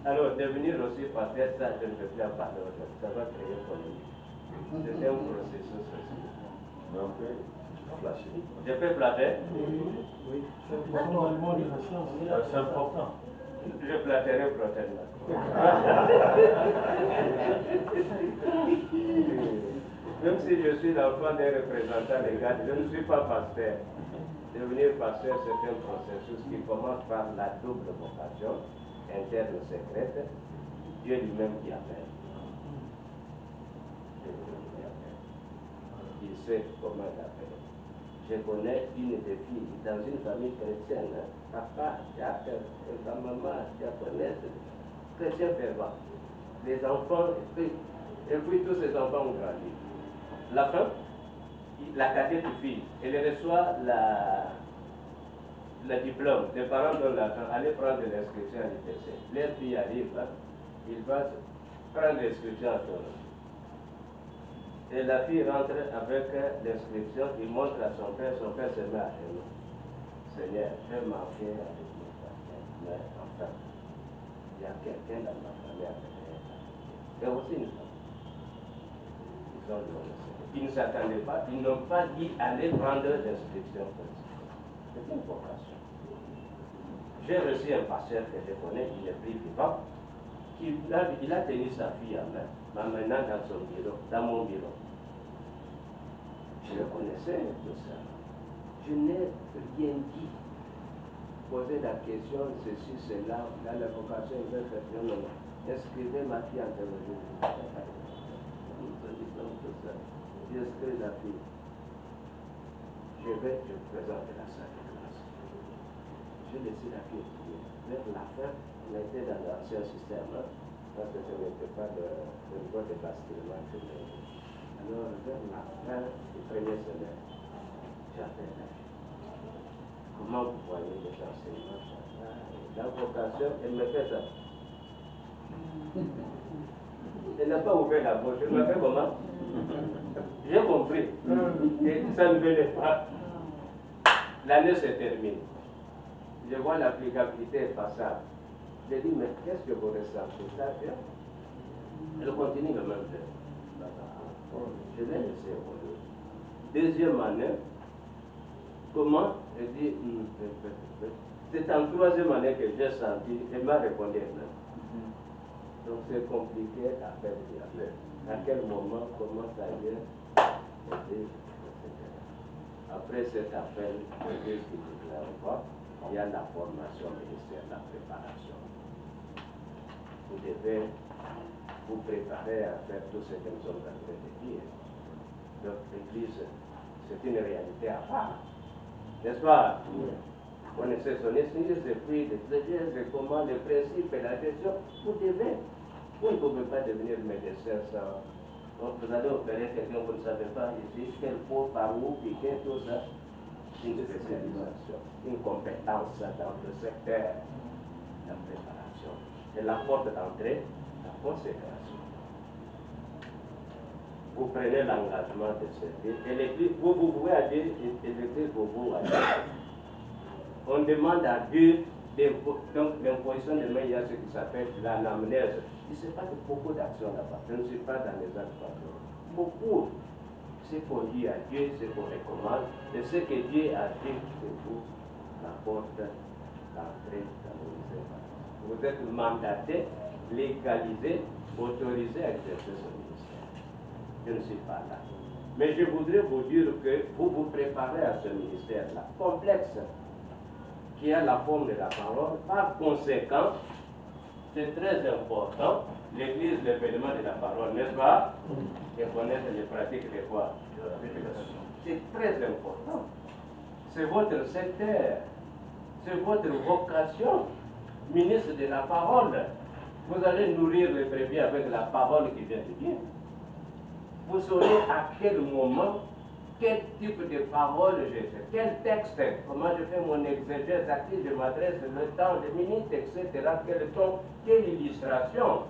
Alors, devenir aussi pasteur, ça, je ne peux plus en parler aujourd'hui. Ça va créer polémique. C'est un processus aussi. Je peux plater? Oui. C'est important. Je platerai prochainement. Même si je suis l'enfant d'un représentant légal, je ne suis pas pasteur. Devenir pasteur, c'est un processus qui commence par la double vocation, interne secrète, Dieu lui-même qui appelle. Il sait comment l'appeler. Je connais une des filles dans une famille chrétienne, papa, Jacques, et sa maman, japonaise, chrétien fervent. Les enfants, et puis tous ces enfants ont grandi. La fin, la cadette fille, elle reçoit le diplôme. Les parents donnent l'argent, allez prendre l'inscription à l'IPC. Leur fille arrive, il va prendre l'inscription à théologie. Et la fille rentre avec l'inscription, il montre à son père se met à genoux. Seigneur, j'ai manqué à l'église, mais enfin, il y a quelqu'un dans ma famille à venir. C'est aussi une femme. Ils ont donné. Ils ne s'attendaient pas, ils n'ont pas dit aller prendre l'inscription. C'est une vocation. J'ai reçu un pasteur que je connais, il est plus vivant, il a tenu sa fille à main, m'amenant dans son bureau, dans mon bureau. Je le connaissais, tout ça. Je n'ai rien dit. Poser la question, ceci, cela, dans la vocation, il veut faire non, non. Inscrivez ma fille en théologie. J'inscris la fille. Je présente la salle de classe. Je laisse la fille étudier. Vers la fin, on était dans l'ancien système, parce que ce n'était pas le niveau de basculement que j'ai. Alors, vers la fin du premier semestre, j'appelle la fille. Comment vous voyez les enseignements? La vocation, elle me fait ça. Elle n'a pas ouvert la bouche. Elle m'a fait comment? J'ai compris. Et ça ne venait pas. L'année se termine. je vois l'applicabilité est passable. Je dis, mais qu'est-ce que vous ressentez? Ça vient. Elle continue le même jeu. Je l'ai laissé évoluer. Deuxième année, comment? Elle dit, c'est en troisième année que j'ai senti, elle m'a répondu. Donc c'est compliqué à faire dire. À quel moment, comment ça vient? Après cet appel, il y a la formation ministérielle, la préparation. Vous devez vous préparer à faire tout ce que nous sommes en train de dire. Donc l'Église, c'est une réalité à part. N'est-ce pas? Vous connaissez son esprit, ses fruits, les exégèses, comment les principes et la gestion. Vous devez. Vous ne pouvez pas devenir médecin sans. Donc vous allez opérer quelqu'un, vous ne savez pas ici, quel pot, par où, piquer, tout ça. Une spécialisation, une compétence dans le secteur de la préparation. Et la porte d'entrée, la consécration. Vous prenez l'engagement de servir. Et l'Église, vous pouvez dire, et l'Église vous a dit. On demande à Dieu, donc l'imposition de main, il y a ce qui s'appelle l'anamnèse. Il se passe beaucoup d'actions là-bas. Je ne suis pas dans les actes. Beaucoup. Ce qu'on dit à Dieu, ce qu'on recommande, et ce que Dieu a dit pour vous, la porte d'entrée dans le ministère. Vous êtes mandaté, légalisé, autorisé à exercer ce ministère. Je ne suis pas là. Mais je voudrais vous dire que vous vous préparez à ce ministère-là, complexe, qui a la forme de la parole. Par conséquent, c'est très important, l'Église, l'événement de la parole, n'est-ce pas? Et connaître les pratiques de quoi? C'est très important. C'est votre secteur, c'est votre vocation, ministre de la parole. Vous allez nourrir les brebis avec la parole qui vient de Dieu. Vous saurez à quel moment, quel type de parole je fais, quel texte, comment je fais mon exégèse, à qui je m'adresse, le temps, les minutes, etc., quel ton, quelle illustration.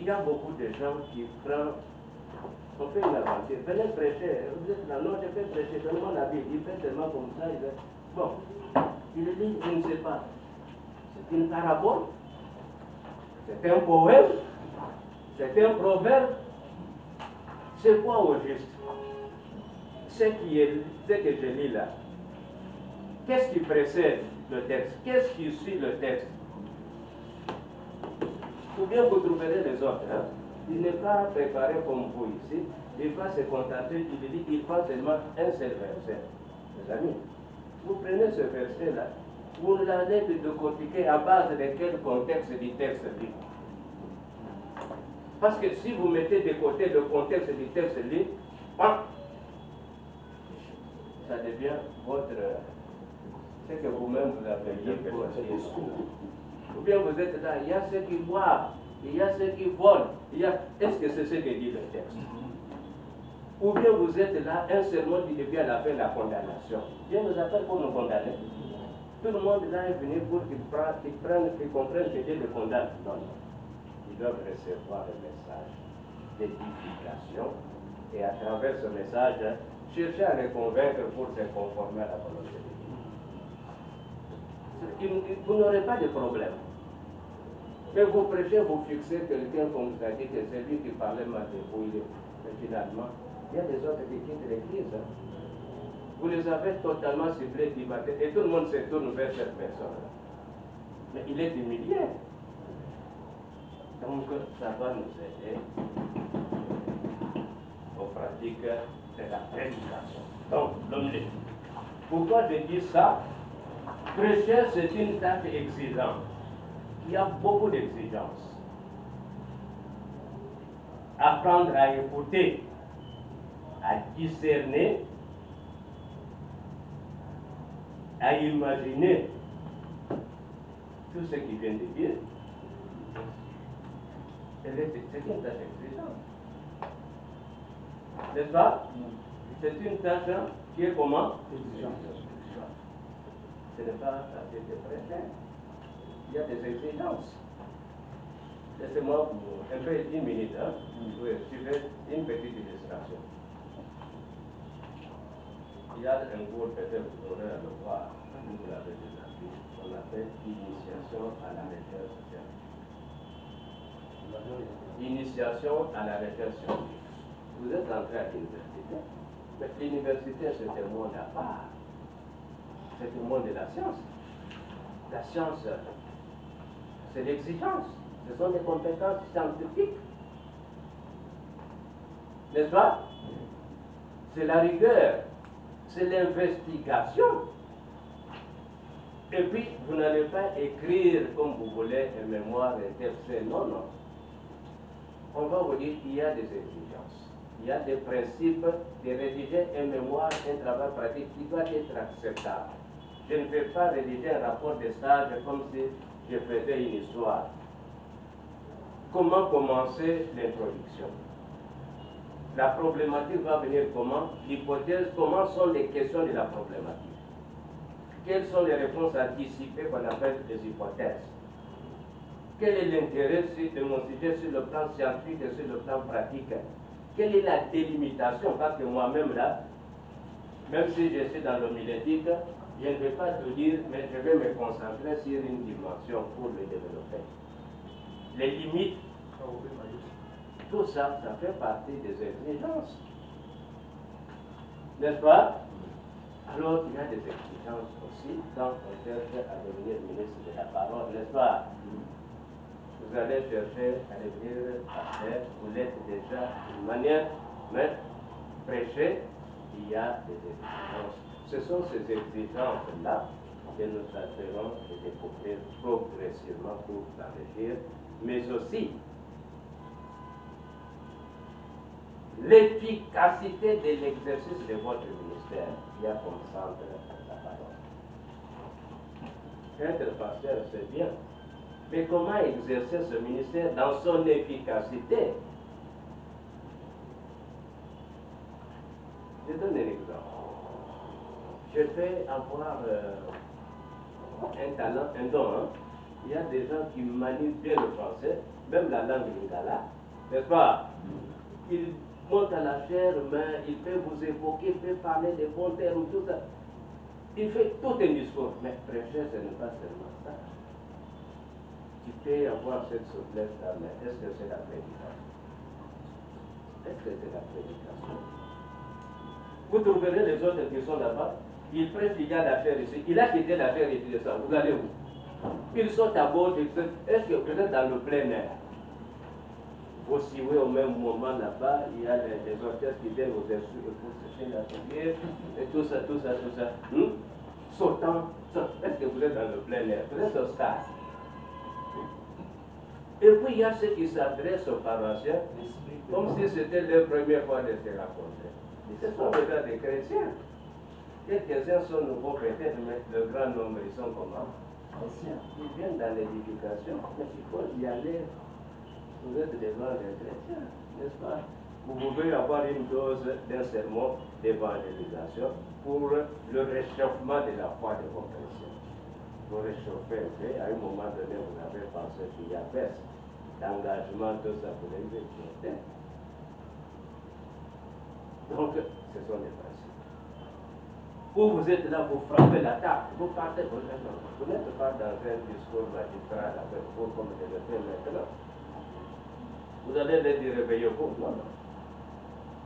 Il y a beaucoup de gens qui prennent, on fait une aventure, venez prêcher, vous êtes là, non, je vais prêcher, donne-moi la Bible, il fait seulement comme ça, il fait, bon, il dit, je ne sais pas, c'est une parabole, c'est un poème, c'est un proverbe, c'est quoi au juste? Ce que je lis là, qu'est-ce qui précède le texte? Qu'est-ce qui suit le texte? Ou bien vous trouverez les autres. Hein? Il n'est pas préparé comme vous ici. Il va se contenter, il dit qu'il prend seulement un seul verset. Mes amis, vous prenez ce verset-là, vous l'allez décortiquer à base de quel contexte du texte libre. Parce que si vous mettez de côté le contexte du texte libre, ça devient votre. Ce que vous-même vous appeliez votre discours. Ou bien vous êtes là, il y a ceux qui boivent, il y a ceux qui volent, est-ce que c'est ce que dit le texte? Ou bien vous êtes là, un sermon qui devient à la fin la condamnation. Dieu nous appelle pour nous condamner. Tout le monde là est venu pour qu'ils comprennent que Dieu le condamne. Non, non. Ils doivent recevoir le message d'édification et à travers ce message, chercher à les convaincre pour se conformer à la volonté de Dieu. Vous n'aurez pas de problème. Mais vous prêchez, vous fixez quelqu'un, comme vous avez dit, que c'est lui qui parlait mal de vous. Mais finalement, il y a des autres qui quittent l'église. Hein. Vous les avez totalement ciblés, climatés, et tout le monde se tourne vers cette personne. Mais il est humilié. Donc, ça va nous aider aux pratiques de la prédication. Donc, l'homme. Pourquoi je dis ça? Prêcher, c'est une tâche exigeante. Il y a beaucoup d'exigences. Apprendre à écouter, à discerner, à imaginer tout ce qui vient de Dieu. C'est une tâche exigeante. N'est-ce pas? C'est une tâche qui est comment? Exigeante. Ce n'est pas facile de prêcher. Il y a des exigences. Laissez-moi un peu 10 minutes. Hein? Oui, je fais une petite illustration. il y a un cours, peut-être vous aurez à le voir, vous l'avez déjà vu, on appelle initiation à la recherche scientifique. Initiation à la recherche scientifique. Vous êtes entré à l'université, mais l'université c'est un monde à part. C'est le monde de la science. La science, c'est l'exigence. Ce sont des compétences scientifiques. N'est-ce pas? C'est la rigueur. C'est l'investigation. Et puis, vous n'allez pas écrire comme vous voulez un mémoire, un texte. Non, non. On va vous dire qu'il y a des exigences. Il y a des principes de rédiger un mémoire, un travail pratique qui doit être acceptable. Je ne vais pas rédiger un rapport de stage comme si je faisais une histoire. Comment commencer l'introduction? La problématique va venir comment? L'hypothèse, comment sont les questions de la problématique? Quelles sont les réponses anticipées qu'on appelle les hypothèses? Quel est l'intérêt de mon sujet sur le plan scientifique et sur le plan pratique? Quelle est la délimitation? Parce que moi-même là, même si je suis dans l'homilétique, je ne vais pas te dire, mais je vais me concentrer sur une dimension pour le développer. Les limites, tout ça, ça fait partie des exigences. N'est-ce pas? Alors, il y a des exigences aussi quand on cherche à devenir ministre de la parole, n'est-ce pas? Vous allez chercher à devenir pasteur, vous l'êtes déjà d'une manière, mais prêcher, il y a des exigences. Ce sont ces exigences-là que nous tâcherons de découvrir progressivement pour l'enrichir, mais aussi l'efficacité de l'exercice de votre ministère qui a comme centre la parole. Être pasteur, c'est bien, mais comment exercer ce ministère dans son efficacité? Je donne un exemple. Je peux avoir un talent, un don. Hein? Il y a des gens qui manient bien le français, même la langue lingala, n'est-ce pas? Ils montent à la chair, mais il peut vous évoquer, il peut parler des bons termes, tout ça. Il fait tout un discours, mais prêcher, ce n'est pas seulement ça. Tu peux avoir cette souplesse-là, mais est-ce que c'est la prédication? Est-ce que c'est la prédication? Vous trouverez les autres qui sont là-bas, ils prêchent, il y a la chair ici. Il a quitté la chair et il ça. Vous allez où? Ils sont à bord, est-ce que vous êtes dans le plein air? Vous suivez au même moment là-bas, il y a des orchestres qui viennent aux instruments pour sécher l'atelier, et tout ça, tout ça, tout ça. Sautant, est-ce que vous êtes dans le plein air? Vous êtes au stade. Et puis il y a ceux qui s'adressent aux paroissiens comme si c'était leur première fois de se rencontrer. Et ce sont déjà des chrétiens. Quelques-uns sont nouveaux peut-être, mais le grand nombre, ils sont comment? Chrétiens. Ils viennent dans l'édification, mais il faut y aller. Vous êtes devant les chrétiens, n'est-ce pas? Vous pouvez avoir une dose d'un sermon d'évangélisation pour le réchauffement de la foi de vos chrétiens. Vous réchauffez un peu, à un moment donné, vous avez pensé qu'il y a baisse d'engagement, tout ça, vous les exaucez. Donc, ce sont des principes. Ou vous êtes là, vous frappez la table, vous partez, vous n'êtes pas dans un discours magistral avec vous comme je le fais maintenant. Vous allez les dire réveillez-vous. Non, non.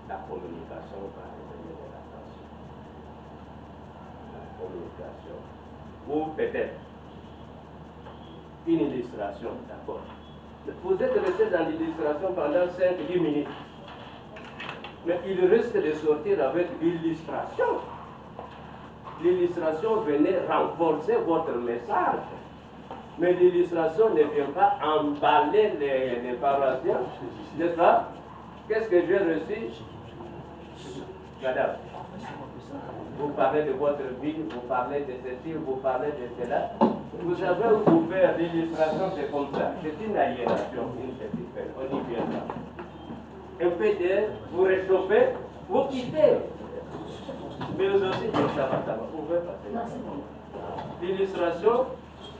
La communication va réveiller de l'attention. La communication. Ou peut-être une illustration, d'accord. Vous êtes resté dans l'illustration pendant 5-10 minutes. Mais il risque de sortir avec l'illustration. L'illustration venait renforcer votre message. Mais l'illustration ne vient pas emballer les paroissiens, n'est-ce pas? Qu'est-ce que j'ai reçu? Madame, vous parlez de votre vie, vous parlez de ceci, vous parlez de cela. Vous savez où vous faire l'illustration, c'est comme ça. C'est une aliénation, une petite peine. On y vient là. Un peu d'air, vous réchauffez, vous quittez. Mais aussi, ça va, vous pouvez passer. L'illustration,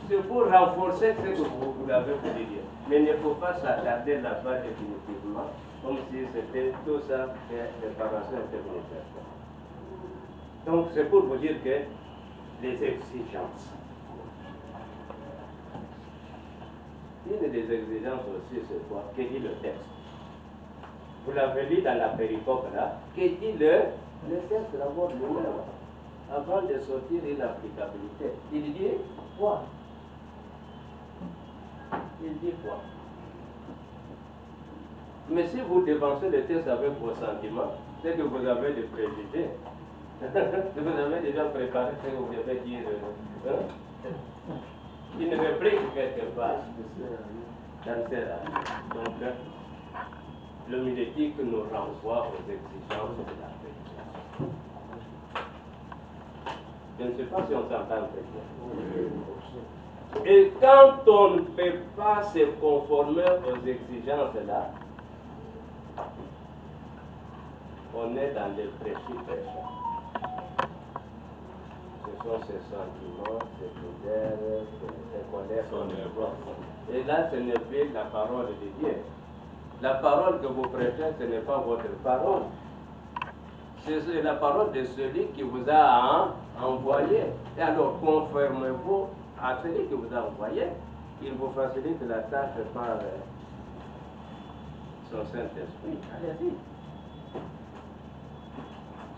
c'est pour renforcer ce que vous avez voulu dire. Mais il ne faut pas s'attarder là-bas définitivement, comme si c'était tout ça que les paroissiens étaient venus faire. Donc c'est pour vous dire que les exigences. Une des exigences aussi, c'est quoi? Que dit le texte? Vous l'avez lu dans la péricope là. Que dit le texte d'abord lui-même? Avant de sortir une applicabilité. Il dit quoi? Il dit quoi? Mais si vous dévancez le texte avec vos sentiments, c'est que vous avez des préjugés. Vous avez déjà préparé ce que vous devez dire. Une réplique quelque part. Donc, l'homilétique nous renvoie aux exigences de la prédication. Je ne sais pas si on s'entend très bien. Et quand on ne peut pas se conformer aux exigences là, on est dans des prêchis-prêchants. Ce sont ces sentiments, ces douleurs, ces colères qu'on évoque. Et là, ce n'est plus la parole de Dieu. La parole que vous prêchez, ce n'est pas votre parole. C'est la parole de celui qui vous a envoyé. Et alors, conformez-vous à celui qui vous a envoyé. Il vous facilite la tâche par son Saint-Esprit. Allez-y.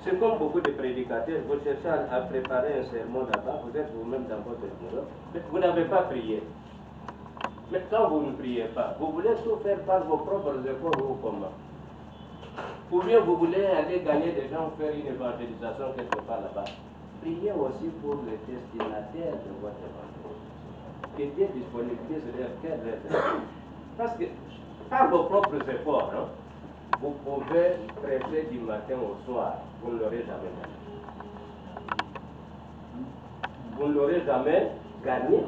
C'est comme beaucoup de prédicateurs, vous cherchez à préparer un sermon là-bas, vous êtes vous-même dans votre bureau, mais vous n'avez pas prié. Mais quand vous ne priez pas, vous voulez tout faire par vos propres efforts ou comment? Ou bien vous voulez aller gagner des gens, faire une évangélisation quelque part là-bas. Priez aussi pour les destinataires de votre évangélisation. Que Dieu disponibilise leur cœur. Parce que par vos propres efforts, hein, vous pouvez prêcher du matin au soir, vous ne l'aurez jamais gagné. Vous ne l'aurez jamais gagné.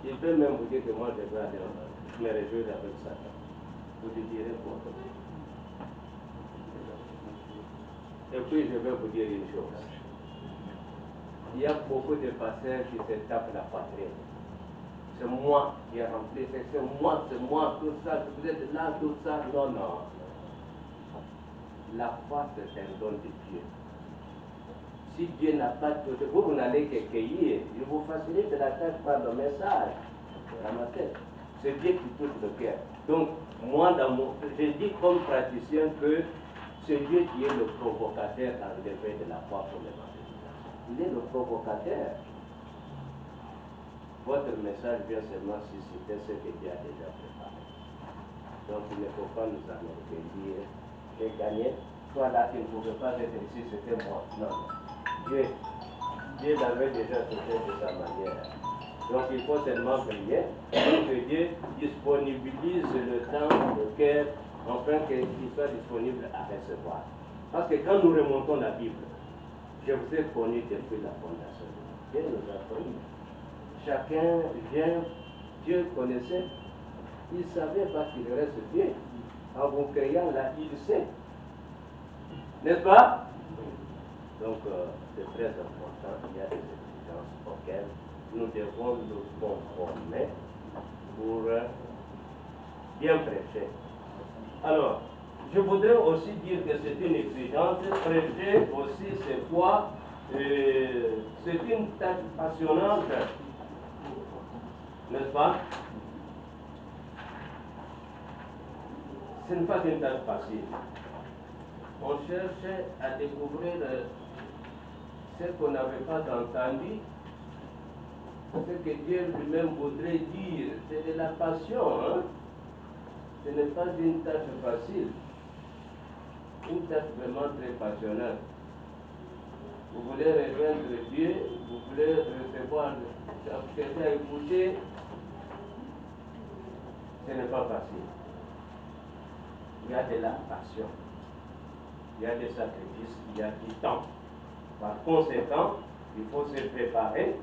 Il peut même vous dire que moi je vais aller me réjouir avec Satan. Vous lui direz pourquoi. Et puis je vais vous dire une chose. Il y a beaucoup de pasteurs qui se tapent la poitrine. C'est moi qui ai rempli, c'est moi, tout ça, vous êtes là, tout ça. Non, non. La foi, c'est un don de Dieu. Si Dieu n'a pas tout, vous n'allez que cueillir. Il vous facilite la tâche par le message. C'est Dieu qui touche le cœur. Donc, moi, je dis comme praticien que c'est Dieu qui est le provocateur enlevé de la foi pour l'évangélisation. Il est le provocateur. Votre message vient seulement susciter ce que Dieu a déjà préparé. Donc, il ne faut pas nous enorgueillir. J'ai gagné. Toi là qui ne pouvais pas être ici, c'était moi. Non. Dieu l'avait déjà touché de sa manière. Donc il faut seulement prier pour que Dieu disponibilise le temps, le cœur, afin qu'il soit disponible à recevoir. Parce que quand nous remontons la Bible, je vous ai connu depuis la fondation. Dieu nous a connu. Chacun vient, Dieu connaissait, il savait pas qu'il reste Dieu. En vous créant là, il sait. N'est-ce pas? Donc, c'est très important. Il y a des exigences auxquelles nous devons nous conformer pour bien prêcher. Alors, je voudrais aussi dire que c'est une exigence. Prêcher aussi, c'est quoi? C'est une tâche passionnante. N'est-ce pas? Ce n'est pas une tâche facile. On cherche à découvrir ce qu'on n'avait pas entendu, ce que Dieu lui-même voudrait dire. C'est de la passion. Hein? Ce n'est pas une tâche facile. Une tâche vraiment très passionnante. Vous voulez rejoindre Dieu, vous voulez recevoir, chercher à écouter, ce n'est pas facile. Il y a de la passion. Il y a des sacrifices, il y a du temps. Par conséquent, il faut se préparer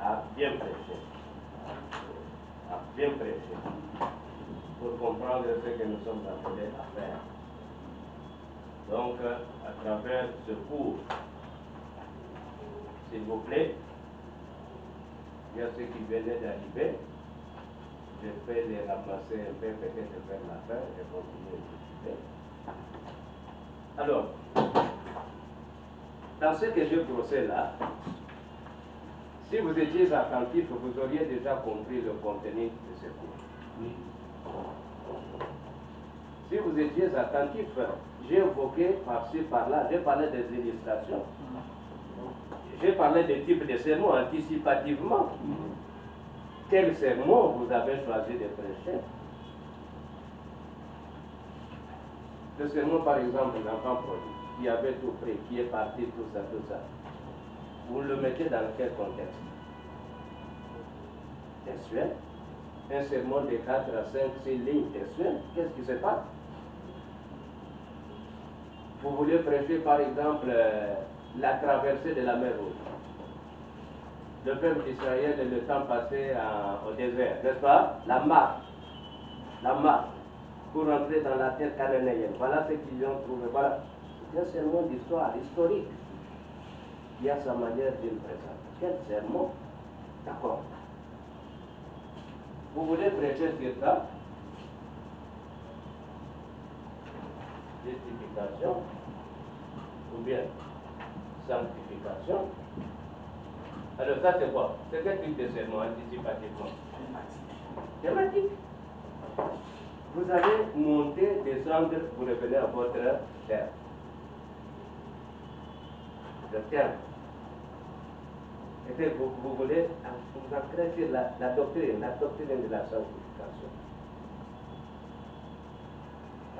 à bien prêcher. À bien prêcher. Pour comprendre ce que nous sommes appelés à faire. Donc, à travers ce cours, s'il vous plaît, il y a ceux qui venaient d'arriver. Je vais les ramasser un peu, peut-être vers la fin, je continue de discuter. Alors, dans ce que je procède là, si vous étiez attentif, vous auriez déjà compris le contenu de ce cours. Oui. Si vous étiez attentif, j'ai évoqué par-ci, par-là, j'ai parlé des illustrations. J'ai parlé des types de sermons anticipativement. Quel sermon vous avez choisi de prêcher? Le sermon, par exemple, l'enfant prodigue, qui avait tout pris, qui est parti, tout ça. Vous le mettez dans quel contexte? Textuel. Un sermon de 4 à 5, 6 lignes textuelles. Qu'est-ce qui se passe? Vous voulez prêcher, par exemple, la traversée de la mer Rouge. Le peuple d'Israël et le temps passé au désert, n'est-ce pas? La marche pour entrer dans la terre cananéenne. Voilà ce qu'ils ont trouvé. Voilà. C'est un sermon d'histoire historique. Il y a sa manière de le présenter. Quel sermon? D'accord. Vous voulez prêcher sur ça? Justification ou bien sanctification. Alors ça c'est quoi? C'est quel type de sermon anticipativement? Thématique. Vous allez monter, descendre, vous revenez à votre terme. Le terme. Et puis vous voulez vous ancrer sur la doctrine de la sanctification.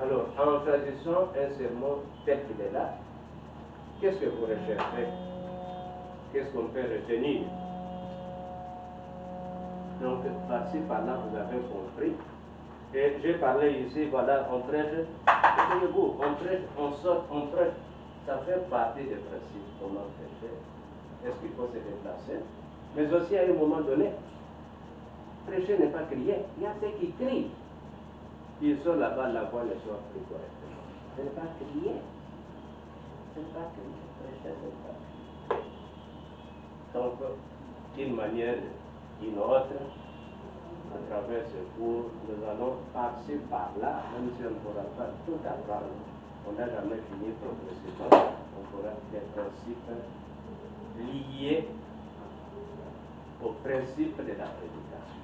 Alors, en choisissant un sermon tel qu'il est là, qu'est-ce que vous recherchez? Qu'est-ce qu'on peut retenir? Donc, par-ci, par-là, vous avez compris. Et j'ai parlé ici, voilà, on prêche, voyez-vous, on prêche, on sort, on prêche. Ça fait partie des principes, comment prêcher. Est-ce qu'il faut se déplacer? Mais aussi, à un moment donné, prêcher n'est pas crier. Il y a ceux qui crient. Ils sont là-bas, la voix ne sort plus correctement. Ce n'est pas crier. Ce n'est pas crier. Prêcher, ce n'est pas crier. Donc, d'une manière ou d'une autre, à travers ce cours, nous allons passer par là, même si on ne pourra pas tout apprendre. On n'a jamais fini progressivement. On pourra des principes liés au principe de la prédication.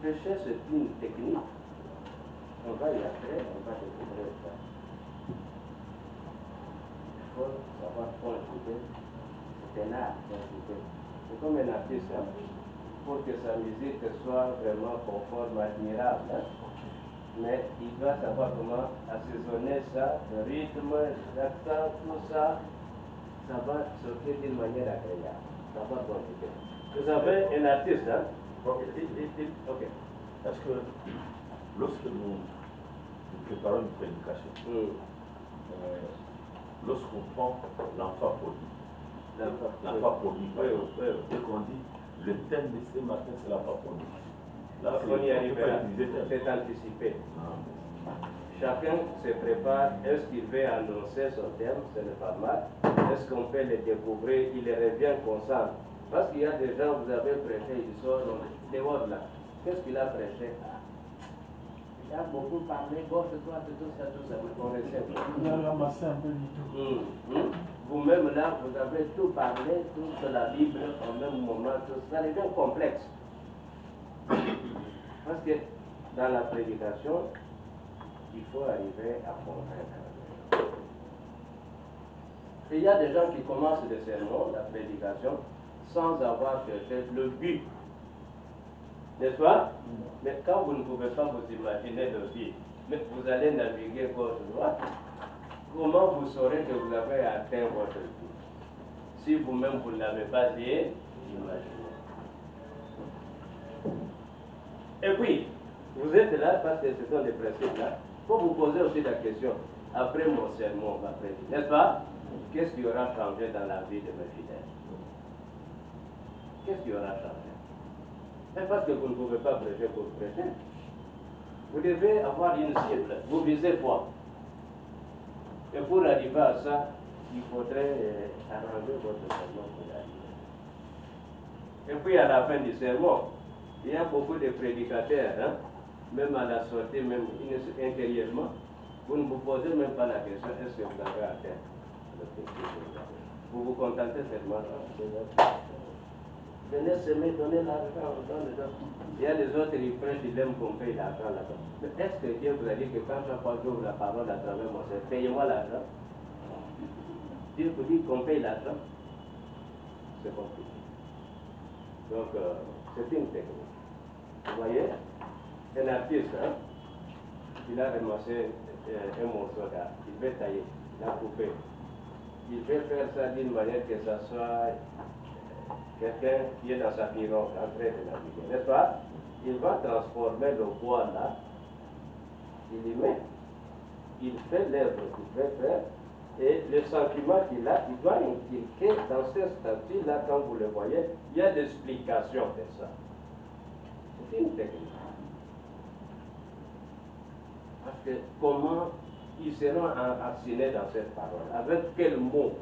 Prêcher, c'est une technique. On va y entrer, on va découvrir ça. Il faut savoir conjuguer. C'est un art, conjuguer. C'est comme un artiste, hein, pour que sa musique soit vraiment conforme, admirable. Hein. Mais il doit savoir comment assaisonner ça, le rythme, l'accent, tout ça. Ça va sortir d'une manière agréable. Ça va conjuguer. Vous avez un artiste, hein? Ok. Est-ce que lorsque nous préparons une prédication, lorsqu'on prend l'enfant prodigue, dès qu'on dit le thème de ce matin c'est l'enfant prodigue, là on y arrivera, c'est anticipé. Chacun se prépare, est-ce qu'il veut annoncer son thème, ce n'est pas mal, est-ce qu'on peut le découvrir, il revient constant. Parce qu'il y a des gens, vous avez prêché, ils sont dehors là. Qu'est-ce qu'il a prêché? Il a beaucoup parlé, gauche, droite, tout ça, mais on essaie. Il a ramassé un peu du tout. Vous-même là, vous avez tout parlé, toute la Bible, en même moment, tout ça devient complexe. Parce que dans la prédication, il faut arriver à convaincre. Et il y a des gens qui commencent le sermon, la prédication, sans avoir cherché le but. N'est-ce pas? Mais quand vous ne pouvez pas vous imaginer le but, mais vous allez naviguer gauche-droite, comment vous saurez que vous avez atteint votre but? Si vous-même vous ne l'avez pas dit, imaginez. Et puis, vous êtes là parce que ce sont des principes là. Il faut vous poser aussi la question, après mon sermon, on va prédiquer, n'est-ce pas? Qu'est-ce qui aura changé dans la vie de mes fidèles? Qu'est-ce qui aura changé? C'est parce que vous ne pouvez pas prêcher pour prêcher. Vous devez avoir une cible. Vous visez quoi? Et pour arriver à ça, il faudrait arranger votre sermon pour y arriver. Et puis à la fin du sermon, il y a beaucoup de prédicateurs, hein? Même à la sortie, même intérieurement, Vous ne vous posez même pas la question, est-ce que vous avez atteint l'objectif? Vous vous contentez seulement venez semer, donner l'argent, il y a des autres, ils prêchent, ils aiment qu'on paye l'argent là-bas. Mais est-ce que Dieu vous a dit que quand chaque fois que j'ouvre la parole à travers mon Seigneur, payez-moi l'argent? Dieu vous dit qu'on paye l'argent? C'est compliqué. Donc, c'est une technique. Vous voyez, un artiste, hein, il a ramassé un morceau d'art, il veut tailler, il a coupé. Il veut faire ça d'une manière que ça soit quelqu'un qui est dans sa pirogue en train de naviguer, n'est-ce pas? Il va transformer le bois là, il y met, il fait l'œuvre qu'il veut faire, et le sentiment qu'il a, il doit inculquer dans ce statut-là, quand vous le voyez, il y a des explications de ça. C'est une technique. Parce que comment ils seront enracinés dans cette parole? Avec quel mot?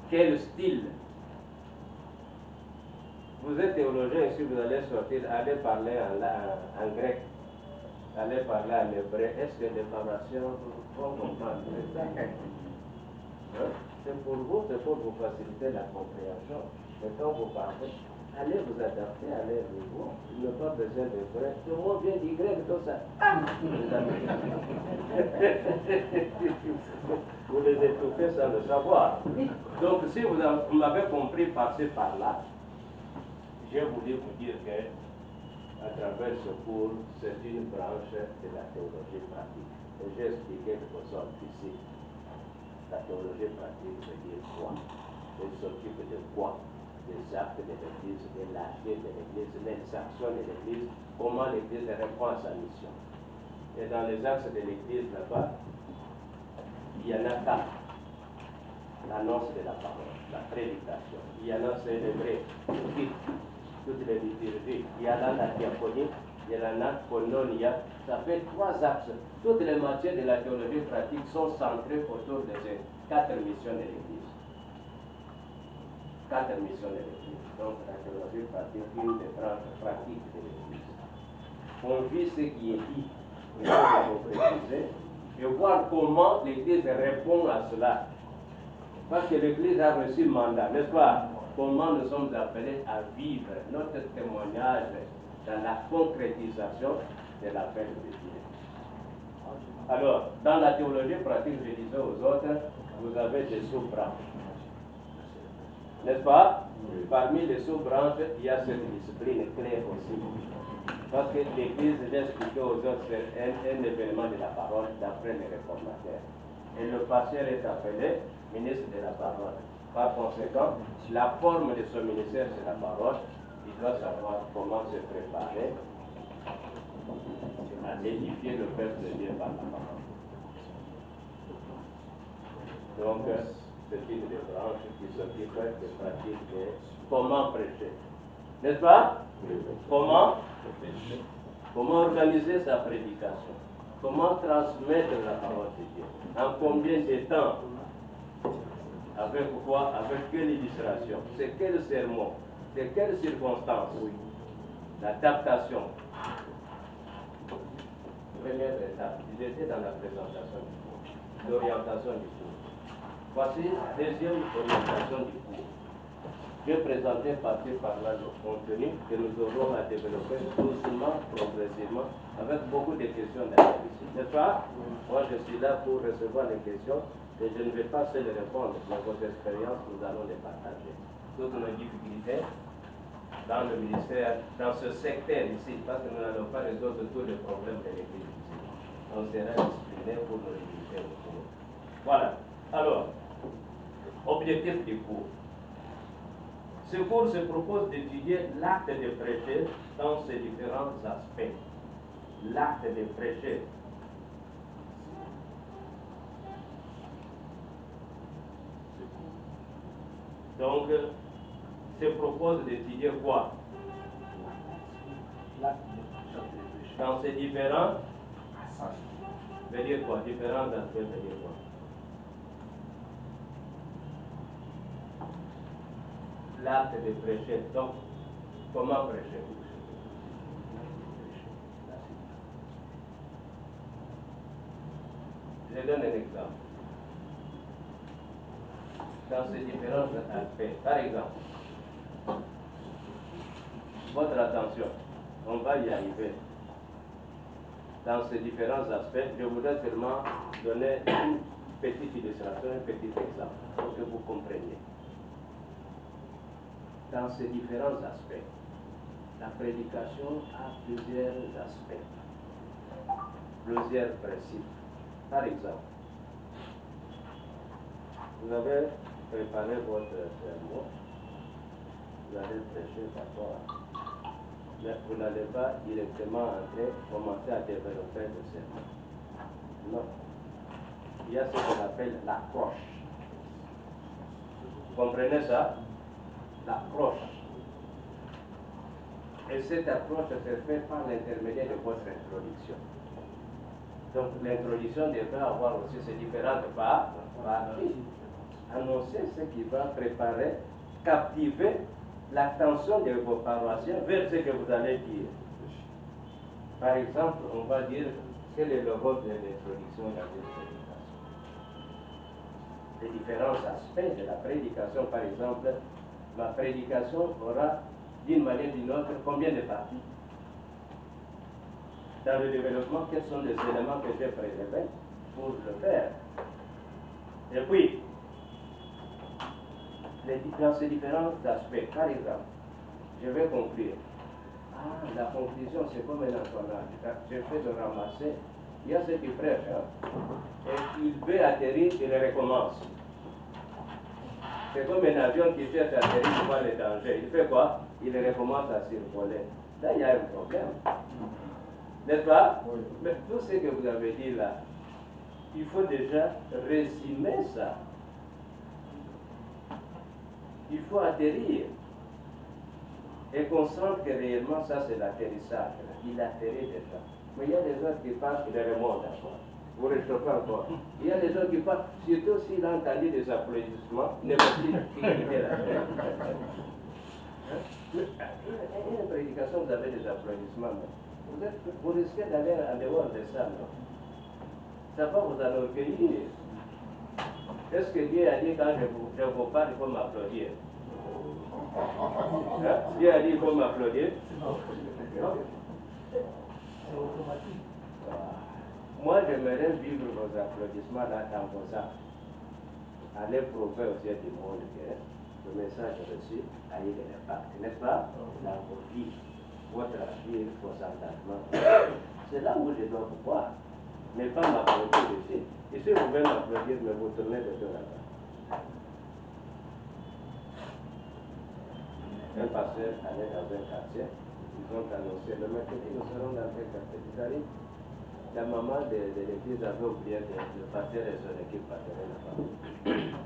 Quel style? Vous êtes théologien, si vous allez sortir, allez parler en grec, allez parler en hébreu, est-ce que les formations vont comprendre? C'est pour vous, c'est pour vous faciliter la compréhension. Et quand vous parlez, allez vous adapter, allez vous. Il n'y a pas besoin de grec. Le mot vient du grec, tout ça. Vous les étouffez sans le savoir. Donc, si vous m'avez compris par-ci, par-là, j'ai voulu vous dire que, à travers ce cours, c'est une branche de la théologie pratique. Et j'ai expliqué que ça ici. La théologie pratique veut dire quoi? Elle s'occupe de quoi? Des actes de l'Église, de l'argent de l'Église, les actions de l'Église, comment l'Église répond à sa mission. Et dans les axes de l'Église là-bas, il y en a 4. L'annonce de la parole, la prédication. Il y en a célébré toutes les liturgies. Il y en a la diaconie, il y en a koinonia. Ça fait 3 axes. Toutes les matières de la théologie pratique sont centrées autour de ces 4 missions de l'Église. 4 missions de l'Église. Donc la théologie pratique, une des branches pratiques de l'Église. On vit ce qui est dit, on va le concrétiser, et voir comment l'Église répond à cela. Parce que l'Église a reçu mandat, n'est-ce pas? Comment nous sommes appelés à vivre notre témoignage dans la concrétisation de l'appel de Dieu. Alors, dans la théologie pratique, je disais aux autres, vous avez des sous-branches. N'est-ce pas? Parmi les sous-branches, il y a cette discipline clé aussi. Parce que l'Église, j'ai expliqué aux autres, c'est un événement de la parole d'après les réformateurs. Et le pasteur est appelé ministre de la parole. Par conséquent, la forme de son ministère, c'est la parole. Il doit savoir comment se préparer à édifier le peuple de Dieu par la parole. Donc, c'est une des branches qui s'occupe de pratiques de comment prêcher. N'est-ce pas? Comment organiser sa prédication? Comment transmettre la parole de Dieu? En combien de temps? Avec quoi? Avec quelle illustration? C'est quel sermon? C'est quelles circonstances? L'adaptation. Première étape, il était dans la présentation du cours, l'orientation du cours. Voici deuxième orientation du cours. Je vais présenter par-ci par-là le contenu que nous aurons à développer doucement, progressivement, avec beaucoup de questions d'analyse. N'est-ce pas? Moi, je suis là pour recevoir les questions et je ne vais pas seul répondre, mais vos expériences, nous allons les partager. Toutes nos difficultés dans le ministère, dans ce secteur ici, parce que nous n'allons pas résoudre tous les problèmes de l'Église ici. On sera discipliné pour nos limiter au cours. Voilà. Alors, objectif du cours. Ce cours se propose d'étudier l'acte de prêcher dans ses différents aspects. L'acte de prêcher. Donc, se propose d'étudier quoi? Dans ces différents aspects. Veut dire quoi? Différents aspects veut dire quoi? L'acte de prêcher. Donc, comment prêcher? Je donne un exemple. Dans ces différents aspects, par exemple, votre attention, on va y arriver. Dans ces différents aspects, je voudrais seulement donner une petite illustration, un petit exemple, pour que vous compreniez. Dans ces différents aspects, la prédication a plusieurs aspects, plusieurs principes. Par exemple, vous avez préparé votre sermon, vous allez prêcher d'accord, mais vous n'allez pas directement entrer, commencer à développer le sermon. Non. Il y a ce qu'on appelle l'approche. Vous comprenez ça? L'approche. Et cette approche se fait par l'intermédiaire de votre introduction. Donc l'introduction devrait avoir aussi ces différentes parties. Annoncer ce qui va préparer, captiver l'attention de vos paroissiens vers ce que vous allez dire. Par exemple, on va dire quel est le rôle de l'introduction dans une prédication. Les différents aspects de la prédication, par exemple, ma prédication aura d'une manière ou d'une autre combien de parties? Dans le développement, quels sont les éléments que j'ai prélevés pour le faire? Et puis, dans ces différents aspects, par exemple, je vais conclure. Ah, la conclusion, c'est comme un entonage. J'ai fait de ramasser. Il y a ceux qui prêchent, hein, et il veut atterrir, il recommence. C'est comme un avion qui cherche à atterrir pour voir les dangers. Il fait quoi? Il recommence à survoler. Là, il y a un problème. N'est-ce pas? Oui. Mais tout ce que vous avez dit là, il faut déjà résumer ça. Il faut atterrir. Et qu'on sente que réellement ça c'est l'atterrissage. Il atterrit déjà. Mais il y a des autres qui passent, qui les remontent encore. Vous réchauffez encore. Il y a des autres qui passent, surtout s'il a entendu des applaudissements, ne peut-il quitter la chose. Une prédication, vous avez des applaudissements. Vous risquez d'aller en dehors de ça, non? Ça va vous enorgueillir. Est-ce que Dieu a dit quand je vous parle, il faut m'applaudir? Hein? Dieu a dit il faut m'applaudir? Non. C'est automatique. Moi, j'aimerais vivre vos applaudissements là dans vos actes. Allez prouver aux yeux du monde que le message reçu a eu un impact, n'est-ce pas? Dans vos vies, votre vie, vos engagements. C'est là où je dois vous voir. Mais pas m'applaudir ici. Ici, vous pouvez m'applaudir, mais vous tournez de deux là-bas. Un pasteur allait dans un quartier, ils ont annoncé le mercredi, nous serons dans un quartier. Ils arrivent, la maman de l'église avait oublié de pasteur et son équipe paternelle là-bas.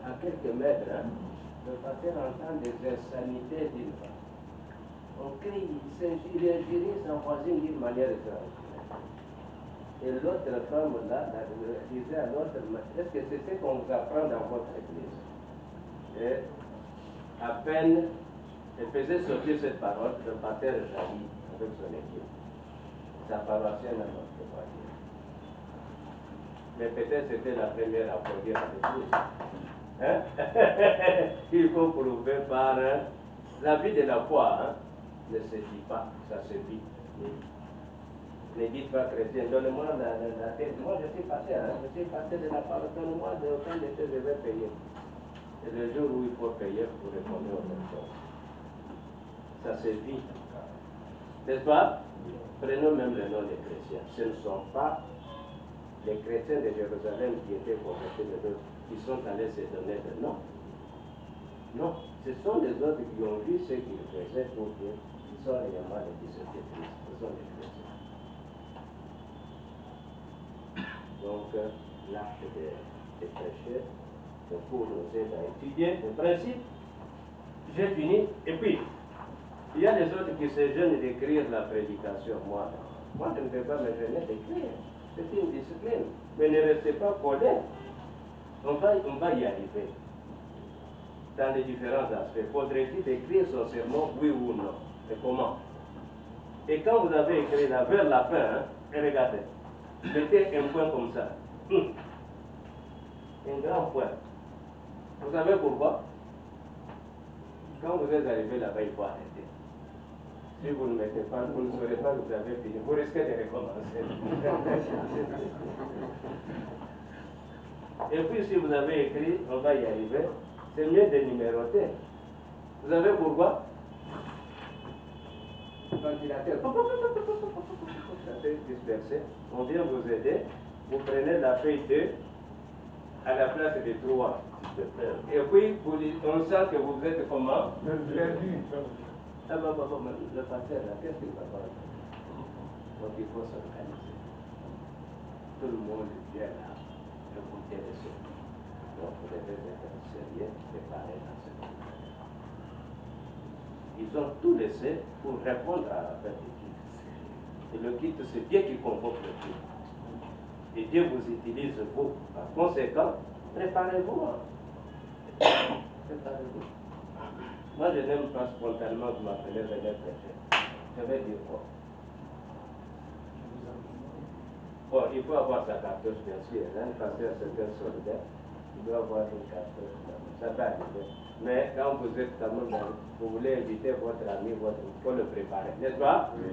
À quelques mètres, hein, le pasteur entend des insanités d'une femme. On crie, il injurie sa voisine d'une manière extraordinaire. Et l'autre femme là, disait à l'autre, est-ce que c'est ce qu'on vous apprend dans votre église? Et à peine elle faisait sortir cette parole, le pasteur jaillit avec son équipe. Sa paroissienne n'a pas pu dire. Mais peut-être c'était la première à applaudir à l'église. Hein? Il faut prouver par la vie de la foi, hein, ne se dit pas, ça se vit. Ne dites pas chrétien, donne-moi la tête. Moi je suis pasteur, hein, je suis pasteur de la parole, donne-moi de aucun de ces je vais payer. Et le jour où il faut payer, vous répondez aux personnes. Ça se vit. N'est-ce pas? Prenons même le nom des chrétiens. Ce ne sont pas les chrétiens de Jérusalem qui étaient convertis de l'autre, qui sont allés se donner de nom. Non, ce sont les autres qui ont vu ce qu'ils faisaient pour dire qu'ils sont réellement les disciples de Christ. Ce sont les chrétiens. Donc, l'acte de prêcher, le cours nous aide à étudier les principes. J'ai fini. Et puis, il y a les autres qui se gênent d'écrire la prédication. Moi, je ne vais pas me gêner d'écrire. C'est une discipline. Mais ne restez pas collés. On va y arriver. Dans les différents aspects. Faudrait-il écrire son sermon, oui ou non? Et comment? Et quand vous avez écrit là, vers la fin, hein, et regardez, mettez un point comme ça. un grand point. Vous savez pourquoi? Quand vous êtes arrivé là-bas, il faut arrêter. Si vous ne mettez pas, vous ne saurez pas que vous avez fini. Vous risquez de recommencer. Et puis si vous avez écrit, on va y arriver, c'est mieux de numéroter. Vous savez pourquoi? Ventilateur, ça fait disperser. On vient vous aider. Vous prenez la feuille 2 à la place de 3. Et puis, on sent que vous êtes comment? Perdu. Ah bah, le pasteur là, qu'est-ce qu'il va faire? Donc il faut s'organiser. Tout le monde vient là, écouter les choses. Donc vous devez être sérieux, préparé dans ce moment. Ils ont tout laissé pour répondre à l'appel de Dieu. Et le kit, c'est Dieu qui convoque le culte. Et Dieu vous utilise vous. Par conséquent, préparez-vous. Préparez-vous. Moi, je n'aime pas spontanément que m'appeler venir prêcher. Je vais dire quoi? Bon, il faut avoir sa cartouche, bien sûr. Hein, parce que c'est un soldat. Il doit avoir une cartouche. Ça va arriver. Mais quand vous êtes quand même, vous voulez inviter votre ami, il faut le préparer. N'est-ce pas? Oui.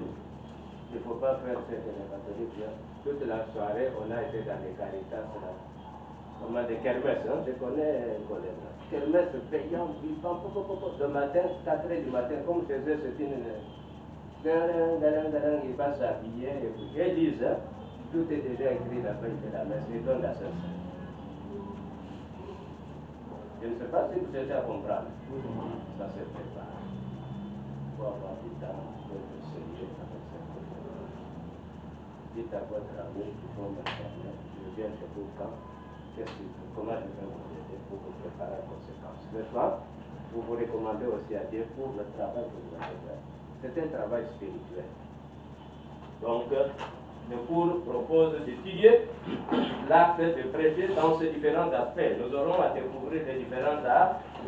Il ne faut pas faire ce que les catholiques font. Toute la soirée, on a été dans les caritas, là. Comment des kermesses, hein? Je connais un collègue. Kermesse payant, vivant, le matin, 4 h du matin, comme chez eux, c'est une. Il va s'habiller, et puis ils disent, hein, tout est déjà écrit la veille de la messe, ils donnent la Sainte. Je ne sais pas si vous êtes à comprendre. Ça se prépare. Il faut avoir du temps, d'être sérieux avec cette chose. Dites à votre ami qui vont m'internet, je viens chez vous quand, comment je vais vous aider pour vous préparer aux conséquences. N'est-ce pas? Vous vous recommandez aussi à Dieu pour le travail que vous allez faire. C'est un travail spirituel. Donc, le cours propose d'étudier l'acte de prêcher dans ses différents aspects. Nous aurons à découvrir les différents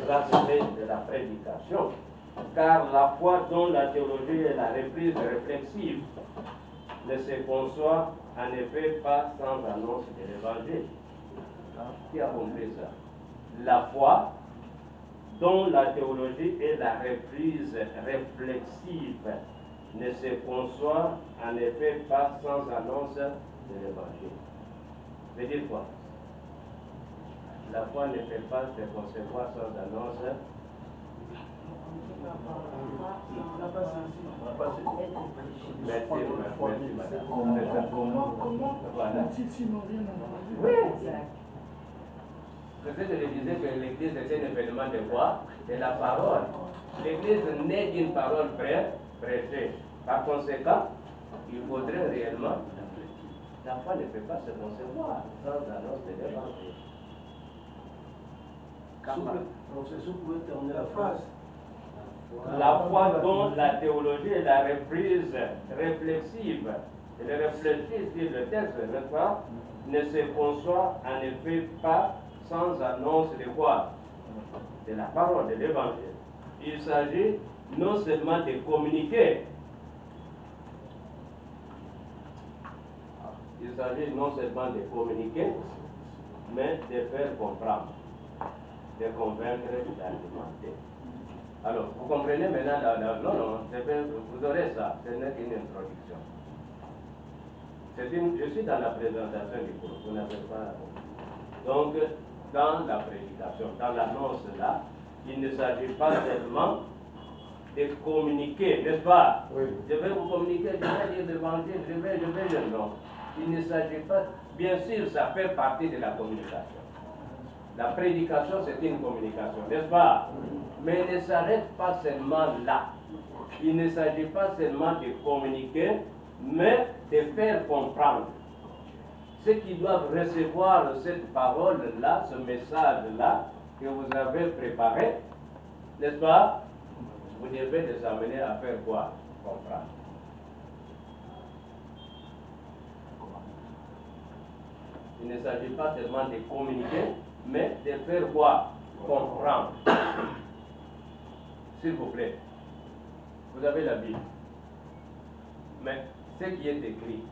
aspects de la prédication. Car la foi dont la théologie est la reprise réflexive ne se conçoit en effet pas sans annonce de l'évangile. Qui a compris ça? La foi dont la théologie est la reprise réflexive ne se conçoit en effet pas sans annonce de l'évangile. Ça veut dire quoi? La foi ne peut pas se concevoir sans annonce. Merci, madame. Voilà. Oui. C'est ce que je disais que l'Église est un événement de quoi? De la parole. L'Église naît d'une parole prêchée. Par conséquent, il faudrait réellement. La foi ne peut pas se concevoir sans annonce de l'évangile. Professeur, vous pouvez terminer la phrase. La foi dont la théologie est la reprise réflexive, et le réfléchir sur le texte, n'est-ce pas, ne se conçoit en effet pas sans annonce de quoi? De la parole, de l'évangile. Il s'agit non seulement de communiquer, mais de faire comprendre, de convaincre, d'alimenter. Alors, vous comprenez maintenant, non, vous aurez ça, ce n'est qu'une introduction. Je suis dans la présentation du cours, vous n'avez pas. Donc, dans la prédication, dans l'annonce là, il ne s'agit pas seulement de communiquer, n'est-ce pas? Oui. Je vais vous communiquer, je vais dire l'évangile, je vais, non. Il ne s'agit pas, bien sûr, ça fait partie de la communication. La prédication, c'est une communication, n'est-ce pas? Mais il ne s'arrête pas seulement là. Il ne s'agit pas seulement de communiquer, mais de faire comprendre. Ceux qui doivent recevoir cette parole-là, ce message-là, que vous avez préparé, n'est-ce pas? Vous devez les amener à faire quoi? Comprendre. Il ne s'agit pas seulement de communiquer, mais de faire quoi? Comprendre. S'il vous plaît, vous avez la Bible. Mais ce qui est écrit,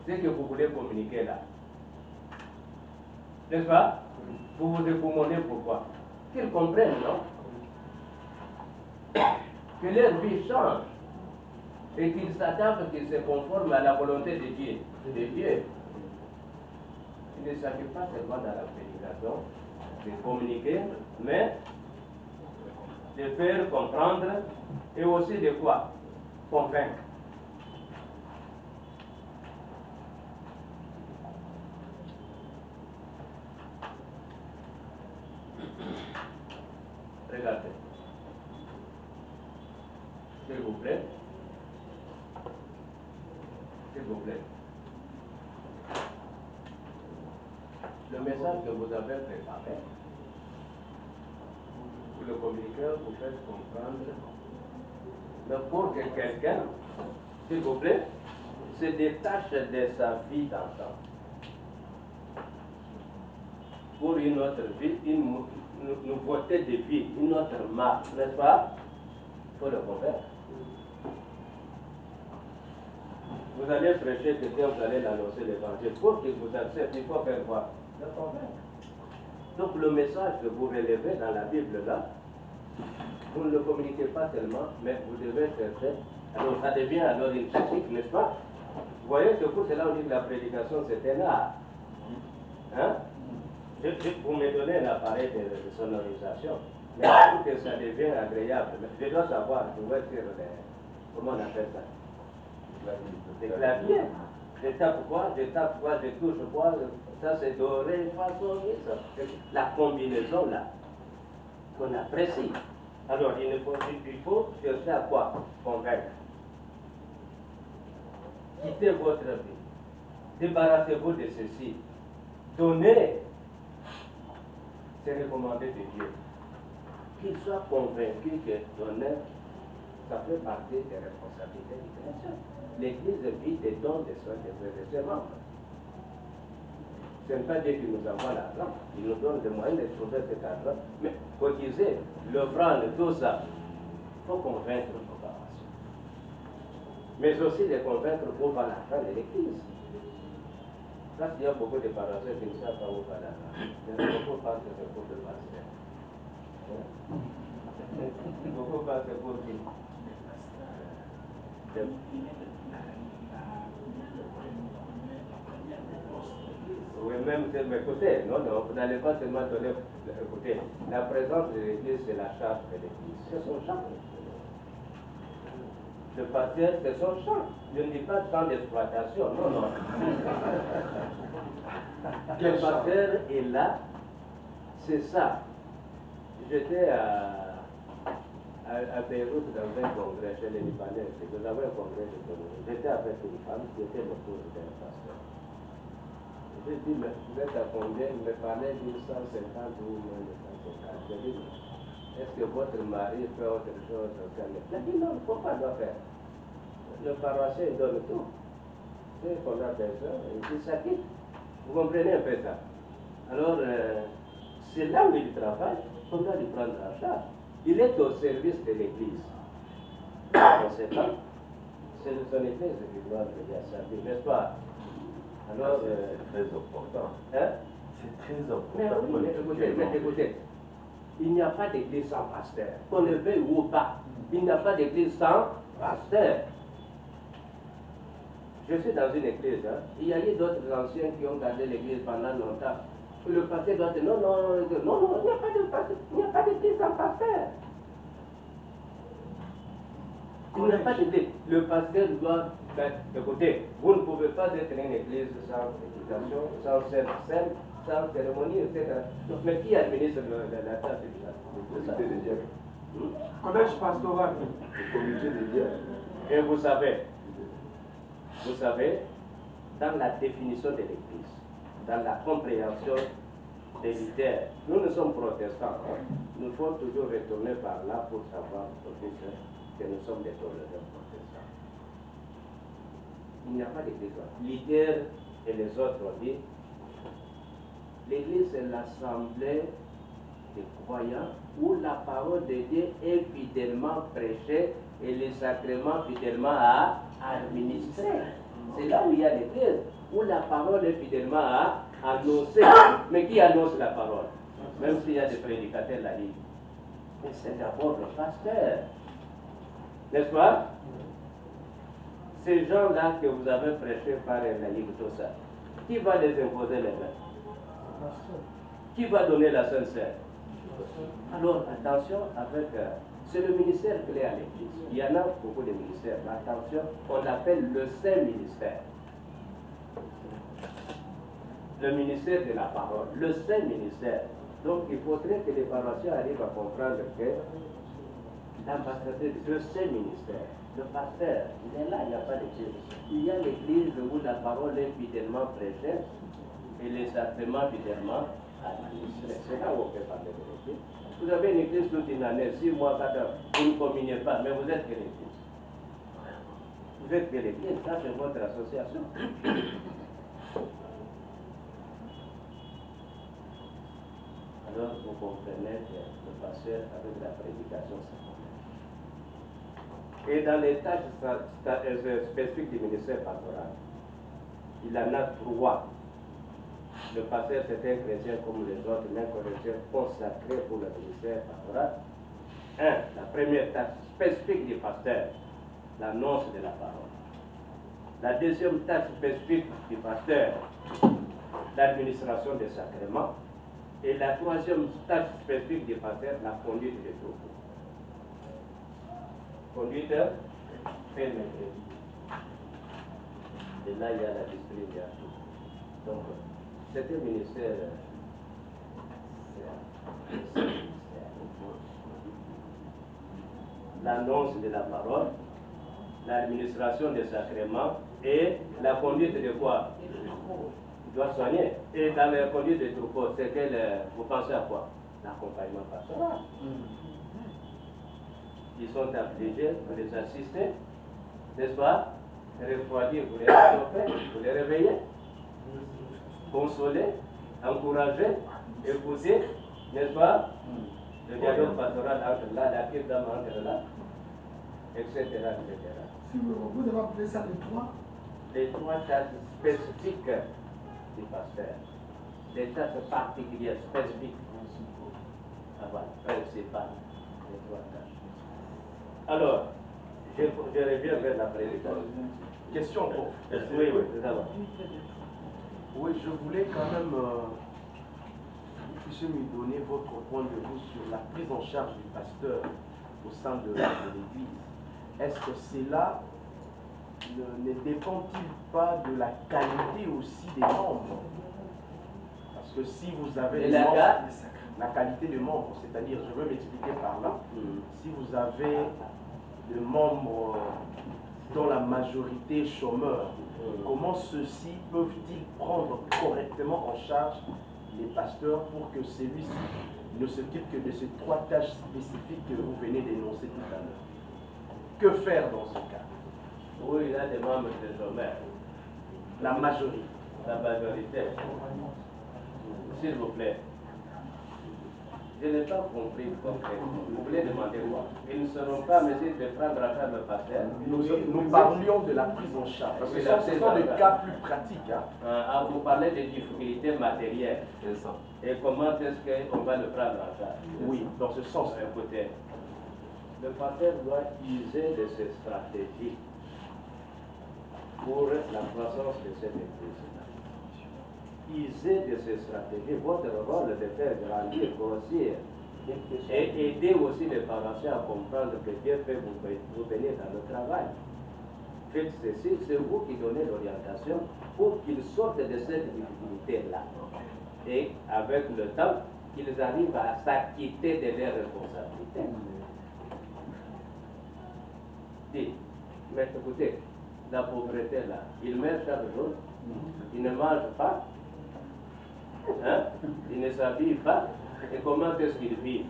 ce que vous voulez communiquer là, n'est-ce pas? Vous vous époumonez pourquoi? Qu'ils comprennent, non? Que leur vie change et qu'ils s'adaptent, qu'ils se conforment à la volonté de Dieu. Il ne s'agit pas seulement dans la prédication de communiquer, mais de faire comprendre et aussi de quoi? Convaincre. Regardez. S'il vous plaît. S'il vous plaît. Le message que vous avez préparé, vous le communiquez, vous faites comprendre. Mais pour que quelqu'un, s'il vous plaît, se détache de sa vie d'enfant pour une autre vie, une nouveauté de vie, une autre marque, n'est-ce pas? Il faut le convaincre. Vous allez prêcher quelqu'un, vous allez l'annoncer l'évangile. Pour qu'il vous accepte, il faut faire quoi? Le convaincre. Donc le message que vous relevez dans la Bible là, vous ne le communiquez pas seulement, mais vous devez chercher. Alors ça devient alors une technique, n'est-ce pas? Vous voyez, c'est pour cela on dit que la prédication c'est un art. Hein? Vous me donnez un appareil de sonorisation, mais pour que ça devienne agréable, je dois savoir, je dois dire comment on appelle ça? Des claviers. Je tape quoi, je touche quoi, ça c'est doré, façon, ça. La combinaison là, qu'on apprécie. Alors il faut chercher à quoi? Convaincre. Quittez votre vie. Débarrassez-vous de ceci. Donnez. C'est recommandé de Dieu. Qu'il soit convaincu que donner, ça fait partie des responsabilités du chrétien. L'Église vit des dons des soins de ses membres. Ce n'est pas Dieu qui nous envoie l'argent, il nous donne les moyens de trouver cet argent. Mais cotiser, l'offrande, tout ça, il faut convaincre nos paroissiens. Mais aussi les convaincre pour voir l'argent de l'Église. Parce qu'il y a beaucoup de paroissiens qui ne savent pas où va l'argent. Beaucoup pensent que c'est pour le pasteur. Beaucoup pensent que c'est pour qui? Oui, même de mes côtés. Non, vous n'allez pas seulement donner. Écoutez, la présence de l'Église, c'est la charge de l'Église. C'est son champ. Le pasteur, c'est son champ. Je ne dis pas champ d'exploitation. Non, non. Le pasteur est là. C'est ça. J'étais à Beyrouth dans un congrès chez les Libanais. Nous avons un congrès de communauté. J'étais avec une femme qui était le tour d'un pasteur. J'ai dit, mais vous êtes à combien? Il me parlait de 150 ou moins de 150. J'ai dit, est-ce que votre mari fait autre chose? Il a dit, non, pourquoi il doit faire? Le paroissien donne tout. C'est qu'on a besoin, il s'acquitte. Vous comprenez un peu ça? Alors, c'est là où il travaille, on doit lui prendre en charge. Il est au service de l'Église. Par conséquent, c'est son Église qui doit venir à sa vie, n'est-ce pas? Alors, c'est très important. Hein? C'est très important. Mais oui, mais écoutez, il n'y a pas d'église sans pasteur. Qu'on le veuille ou pas, il n'y a pas d'église sans pasteur. Je suis dans une église, hein. Il y a eu d'autres anciens qui ont gardé l'église pendant longtemps. Le pasteur doit dire non, non, non, il n'y a pas de pasteur, il n'y a pas d'église sans pasteur. Il n'y a pas d'église. Le pasteur doit, écoutez, vous ne pouvez pas être une église sans éducation, sans scène, sans cérémonie, etc. Donc, mais qui administre la tâche du comité de diacres. Collège pastoral. Le comité de diacres. Et vous savez, dans la définition de l'Église, dans la compréhension des leaders, nous sommes protestants. Nous faut toujours retourner par là pour savoir que nous sommes des tolérants protestants. Il n'y a pas d'église. Leaders et les autres ont dit, l'Église c'est l'assemblée des croyants où la parole de Dieu est fidèlement prêchée et les sacrements fidèlement administrés. C'est là où il y a l'Église, où la parole est fidèlement annoncée. Mais qui annonce la parole? même s'il y a des prédicateurs laïcs. Mais c'est d'abord le pasteur. N'est-ce pas? Ces gens-là que vous avez prêchés par un laïc, tout ça, qui va les imposer les mains? Qui va donner la Sainte Seine? Alors attention avec... c'est le ministère clé à l'Église. Il y en a beaucoup de ministères, mais attention, on appelle le Saint-Ministère. Le ministère de la parole, le Saint-Ministère. Donc il faudrait que les paroissiens arrivent à comprendre que l'ambassadeur, le Saint-Ministère, le pasteur, il est là, il n'y a pas d'église. Il y a l'église où la parole est fidèlement prêchée et les sacrements fidèlement administrés. C'est là où on peut parler de l'église. Vous avez une église toute une année, 6 mois, 4 ans, vous ne communiez pas, mais vous êtes quelle église? Vous êtes quelle église? Ça, c'est votre association. Alors, vous comprenez que le pasteur, avec la prédication, c'est bon. Et dans les tâches spécifiques du ministère pastoral, il en a 3. Le pasteur, c'est un chrétien comme les autres, mais un chrétien consacré pour le ministère pastoral. 1. La première tâche spécifique du pasteur, l'annonce de la parole. La deuxième tâche spécifique du pasteur, l'administration des sacrements. Et la troisième tâche spécifique du pasteur, la conduite des troupeaux. Conduite, fait mercredi. Et là, il y a la distribution. Donc, c'est un ministère. L'annonce de la parole, l'administration des sacrements et la conduite de quoi? Il doit soigner. Et dans la conduite des troupeaux, c'est que vous pensez à quoi? L'accompagnement pastoral. Ils sont obligés de les assister, n'est-ce pas? Refroidir, vous les réchauffer, vous les réveiller, consoler, encourager, écouter, n'est-ce pas? Le dialogue pastoral entre là, la pire dame entre là, etc., etc. Si vous devez appeler ça les 3. Les 3 tâches spécifiques du pasteur. Des tâches particulières, spécifiques. Ah, voilà, principales. Les 3 tâches. Alors, je reviens vers la prédication. Question pour. Oui, oui, d'abord. Oui, je voulais quand même que vous puissiez me donner votre point de vue sur la prise en charge du pasteur au sein de l'Église. Est-ce que cela ne dépend-il pas de la qualité aussi des membres? Parce que si vous avez la qualité des membres, c'est-à-dire, je veux m'expliquer par là, si vous avez des membres dont la majorité chômeurs, comment ceux-ci peuvent-ils prendre correctement en charge les pasteurs pour que celui-ci ne s'occupe que de ces 3 tâches spécifiques que vous venez d'énoncer tout à l'heure? Que faire dans ce cas? Oui, il y a des membres de chômeurs. La majorité. La majorité. S'il vous plaît. Je n'ai pas compris concrètement. Vous voulez demander quoi? Ils ne seront pas en mesure de prendre à faire le pasteur. Nous parlions de la prise en charge. Parce que ce sont des cas plus pratiques. Hein. Vous parlez des difficultés matérielles. Et comment est-ce qu'on va le prendre en charge? Oui, dans ce sens. Écoutez, le pasteur doit user de ses stratégies pour la croissance de cette église. User de ces stratégies, votre rôle de faire grandir, grossir, et aider aussi les paroissiens à comprendre que Dieu peut vous bénir dans le travail. Faites ceci, c'est vous qui donnez l'orientation pour qu'ils sortent de cette difficulté-là. Et avec le temps, qu'ils arrivent à s'acquitter de leurs responsabilités. Dites, mais écoutez, la pauvreté là, ils meurent chaque jour, ils ne mangent pas, hein? Ils ne s'habillent pas, et comment est-ce qu'ils vivent?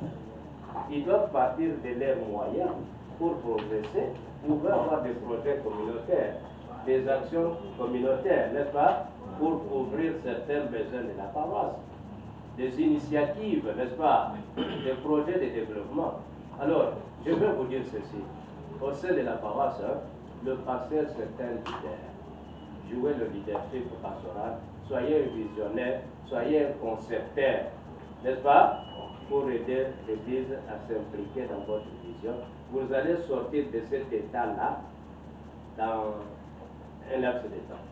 Ils doivent partir de leurs moyens pour progresser, pouvoir avoir des projets communautaires, des actions communautaires, n'est-ce pas, pour couvrir certains besoins de la paroisse, des initiatives, n'est-ce pas, des projets de développement. Alors, je vais vous dire ceci, au sein de la paroisse, hein, le pasteur c'est un leader. Jouez le leadership pastoral, soyez un visionnaire, soyez un concepteur. n'est-ce pas, pour aider l'Église à s'impliquer dans votre vision. Vous allez sortir de cet état-là dans un laps de temps.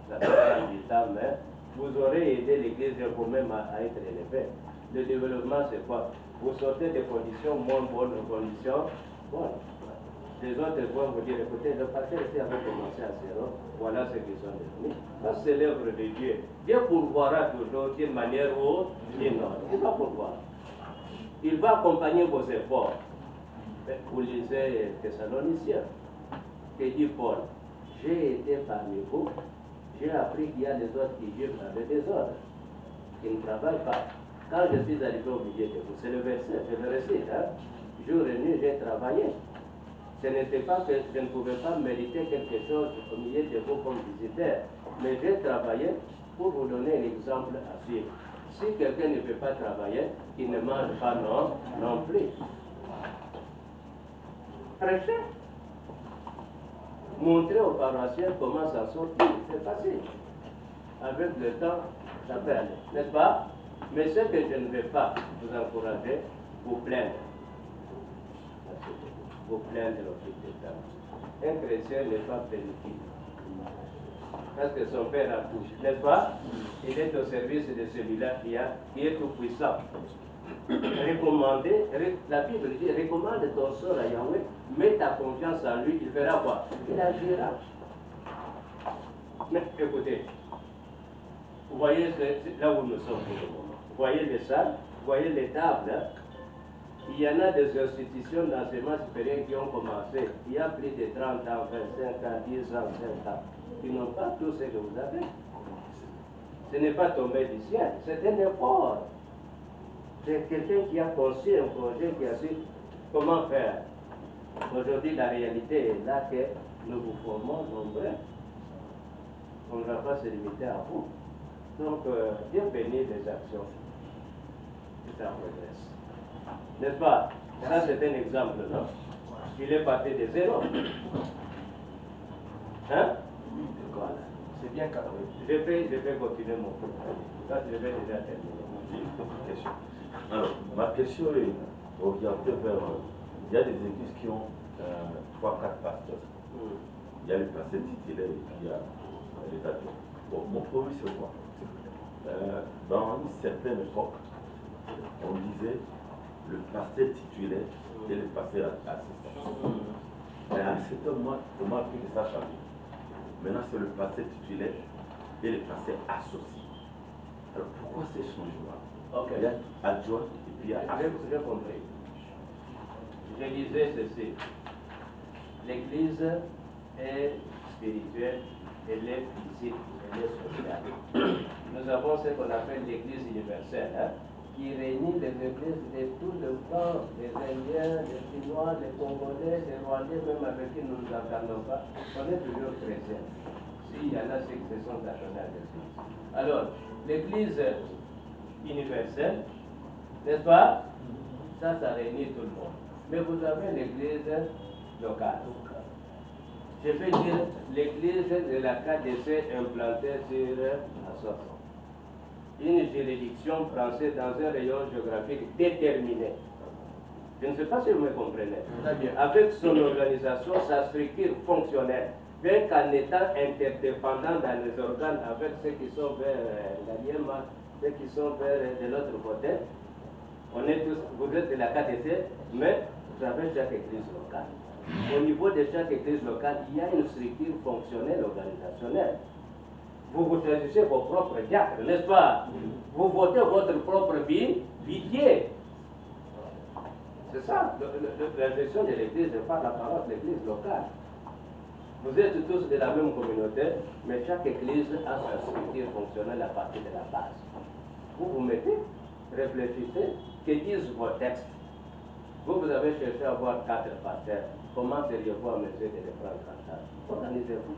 Ça prend du temps, mais vous aurez aidé l'Église vous-même à être élevée. Le développement, c'est quoi? Vous sortez des conditions moins bonnes aux conditions bonnes. Les autres vont vous dire, écoutez, le pasteur ici avait commencé à zéro, voilà ce qu'ils sont devenus. Ça, c'est l'œuvre de Dieu. Dieu pourvoira toujours d'une manière ou d'une autre. Il va pourvoir. Il va accompagner vos efforts. Vous lisez Thessaloniciens, que dit Paul, j'ai été parmi vous, j'ai appris qu'il y a des autres qui vivent avec des autres, qui ne travaillent pas. Quand je suis arrivé au milieu de vous, c'est le verset, je le récite, hein? Jour et nuit, j'ai travaillé. Ce n'était pas que je ne pouvais pas mériter quelque chose au milieu de vous comme visiteur, mais j'ai travaillé pour vous donner un exemple à suivre. Si quelqu'un ne peut pas travailler, il ne mange pas non plus. Prêchez. Montrez aux paroissiens comment s'en sortir, c'est facile. Avec le temps, ça peut aller, n'est-ce pas? Mais ce que je ne vais pas vous encourager, vous plaindre. Vous plaindre au fil du temps. Un chrétien n'est pas primitif. Parce que son père a tout, n'est-ce pas? Il est au service de celui-là qui est tout puissant. Recommandez, la Bible dit, recommande ton sort à Yahweh, mets ta confiance en lui, il fera quoi? Il agira. Mais écoutez, vous voyez là où nous sommes pour le moment. Vous voyez les salles, vous voyez les tables. Hein? Il y en a des institutions d'enseignement supérieur qui ont commencé il y a plus de 30 ans, 25 ans, 10 ans, 5 ans, qui n'ont pas tout ce que vous avez. Ce n'est pas tombé du ciel, c'est un effort. C'est quelqu'un qui a conçu un projet, qui a su comment faire. Aujourd'hui, la réalité est là que nous vous formons nombreux. On ne va pas se limiter à vous. Donc, Dieu bénit les actions. Et ça progresse. N'est-ce pas? Ça, c'est un exemple, non? Il est parti de zéro. Hein? Voilà. C'est bien cadré. Je vais continuer mon cours. Ça, je vais déjà terminer. J'ai une petite question. Alors, ma question est orientée vers... il y a des églises qui ont 3-4 pasteurs. Il y a le pasteur titulaire et puis il y a les adjoints. Bon, mon problème, c'est quoi? Dans une certaine époque, on disait le pasteur titulaire et le pasteur assistant. Mais à un certain moment, on m'a appris que ça a changé. Maintenant, c'est le pasteur titulaire et le pasteur associé. Alors, pourquoi ces changements? Ok. Il y a adjoint et puis il y a associé. J'ai compris. Je disais ceci. L'Église est spirituelle, elle est physique, elle est sociale. Nous avons ce qu'on appelle l'Église universelle, hein, qui réunit les églises de tout le temps, les Indiens, les Chinois, les Congolais, les Rwandais, même avec qui nous ne nous entendons pas. On est toujours chrétiens. S'il y en a ceux qui se sont attachés à l'Église. Alors, l'Église universelle, n'est-ce pas? Ça réunit tout le monde. Mais vous avez l'Église locale. Je vais dire l'Église de la KDC implantée sur la source. Une juridiction française dans un rayon géographique déterminé. Je ne sais pas si vous me comprenez. Avec son organisation, sa structure fonctionnelle, bien qu'en étant interdépendant dans les organes avec ceux qui sont vers l'Aliema, ceux qui sont vers de l'autre côté, on est tous, vous êtes de la KDC, mais vous avez chaque église locale. Au niveau de chaque église locale, il y a une structure fonctionnelle, organisationnelle. Vous choisissez vos propres diacres, n'est-ce pas? Vous votez votre propre vitier. C'est ça, la gestion de l'église, par la parole de l'église locale. Vous êtes tous de la même communauté, mais chaque église a sa structure fonctionnelle à partir de la base. Vous vous mettez, réfléchissez, que disent vos textes. Vous avez cherché à avoir 4 pasteurs. Comment seriez-vous à mesure de les prendre en charge? Organisez-vous.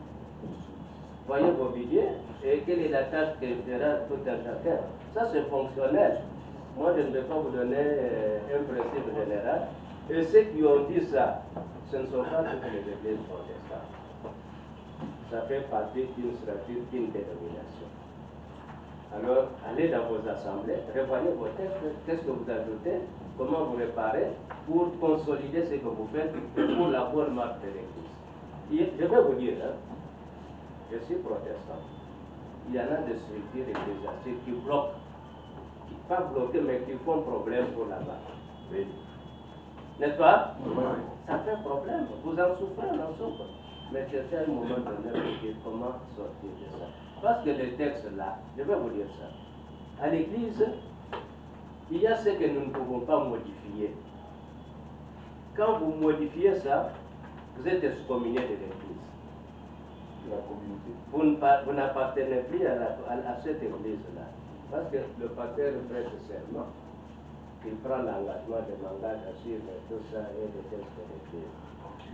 Voyez vos budgets et quelle est la tâche que fera tout un chacun. Ça, c'est fonctionnel. Moi, je ne vais pas vous donner un principe général. Et ceux qui ont dit ça, ce ne sont pas toutes les églises protestantes. Ça fait partie d'une structure, d'une dénomination. Alors, allez dans vos assemblées, revoyez vos textes, qu'est-ce que vous ajoutez, comment vous réparez pour consolider ce que vous faites pour la bonne marque de l'Église. Je vais vous dire, hein, je suis protestant. Il y en a des structures ecclésiastiques qui bloquent, qui pas bloquer, mais qui font problème pour la marque. Oui. N'est-ce pas? Oui. Ça fait problème. Vous en souffrez, on en souffre. Mais c'est un moment donné pour dire comment sortir de ça. Parce que les textes là, je vais vous dire ça. À l'église, il y a ce que nous ne pouvons pas modifier. Quand vous modifiez ça, vous êtes excommunié de l'église. La communauté. Vous n'appartenez plus à cette église-là. Parce que le pasteur prête serment. Il prend l'engagement de m'engage à suivre tout ça et les textes de l'église.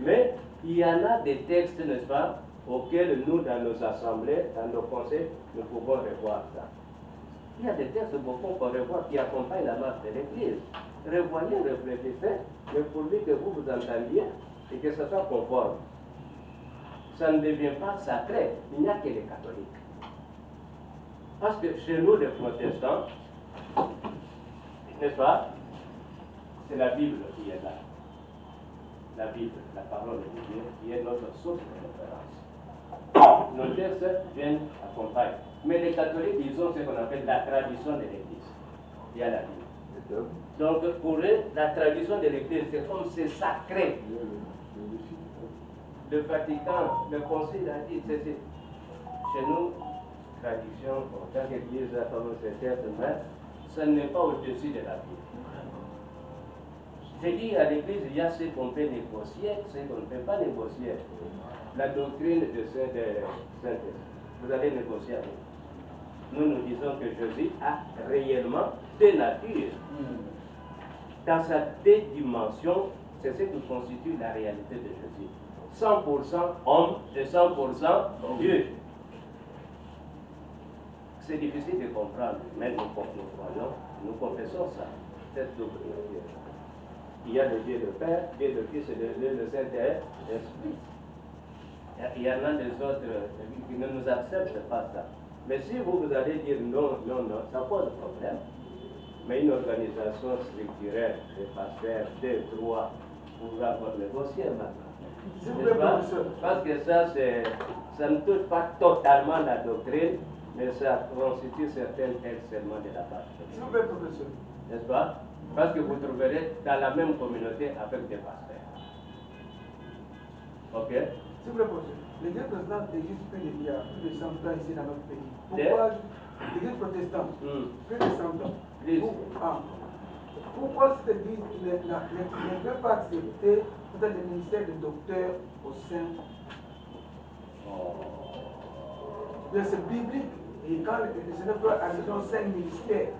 Mais il y en a des textes, n'est-ce pas, auxquels nous, dans nos assemblées, dans nos conseils, nous pouvons revoir ça. Il y a des textes beaucoup qu'on revoit qui accompagnent la marche de l'Église. Revoyez, réfléchissez, mais pourvu que vous vous entendiez et que ce soit conforme. Ça ne devient pas sacré, il n'y a que les catholiques. Parce que chez nous, les protestants, n'est-ce pas, c'est la Bible qui est là. La Bible, la parole de Dieu, qui est notre source de référence. Nos textes viennent accompagner. Mais les catholiques, ils ont ce qu'on appelle la tradition de l'Église. Il y a la Bible. Donc pour eux, la tradition de l'Église, c'est comme c'est sacré. Le Vatican, le Concile a dit, c'est chez nous, tradition, en tant qu'Église, comme c'est certes, mais ce n'est pas au-dessus de la Bible. J'ai dit à l'Église, il y a ce qu'on peut négocier, ce qu'on ne peut pas négocier. La doctrine de Saint-Esprit, vous allez négocier avec nous. Nous disons que Jésus a réellement deux natures. Dans sa deux dimensions, c'est ce qui constitue la réalité de Jésus. 100% homme et 100% Dieu. C'est difficile de comprendre, mais nous croyons, nous confessons ça, cette double nature. Il y a le Dieu le Père, Dieu le Fils et le Saint-Esprit. Il y en a des autres qui ne nous acceptent pas ça. Mais si vous allez dire non, non, non, ça pose problème. Mais une organisation structurelle, des pasteurs, 2, 3, vous pouvez encore négocier maintenant. Parce que ça ne touche pas totalement la doctrine, mais ça constitue certains textes seulement de la part. S'il vous plaît, professeur. N'est-ce pas? Parce que vous trouverez dans la même communauté avec des pasteurs. Ok? S'il vous plaît, professeur. L'Église protestante existe plus de 100 ans ici dans notre pays. Pourquoi l'Église protestante, plus de 100 ans. Pourquoi cette Église ne veut pas accepter peut-être le ministère de docteur au sein de ce biblique? Et quand le Seigneur peut accepter 5 ministères.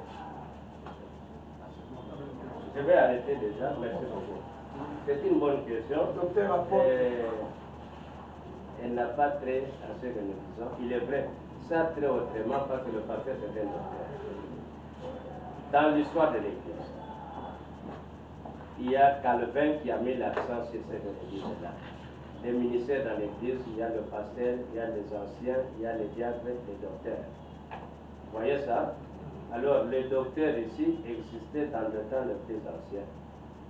Je vais arrêter déjà, merci beaucoup. C'est une bonne question. Docteur apporte. Elle n'a pas trait à ce que nous disons. Il est vrai, ça trait autrement parce que le pasteur c'est un docteur. Dans l'histoire de l'Église, il y a Calvin qui a mis l'accent sur ce que nous disons là. Les ministères dans l'Église, il y a le pasteur, il y a les anciens, il y a les diacres, les docteurs. Vous voyez ça? Alors, les docteurs ici existaient dans le temps le plus ancien.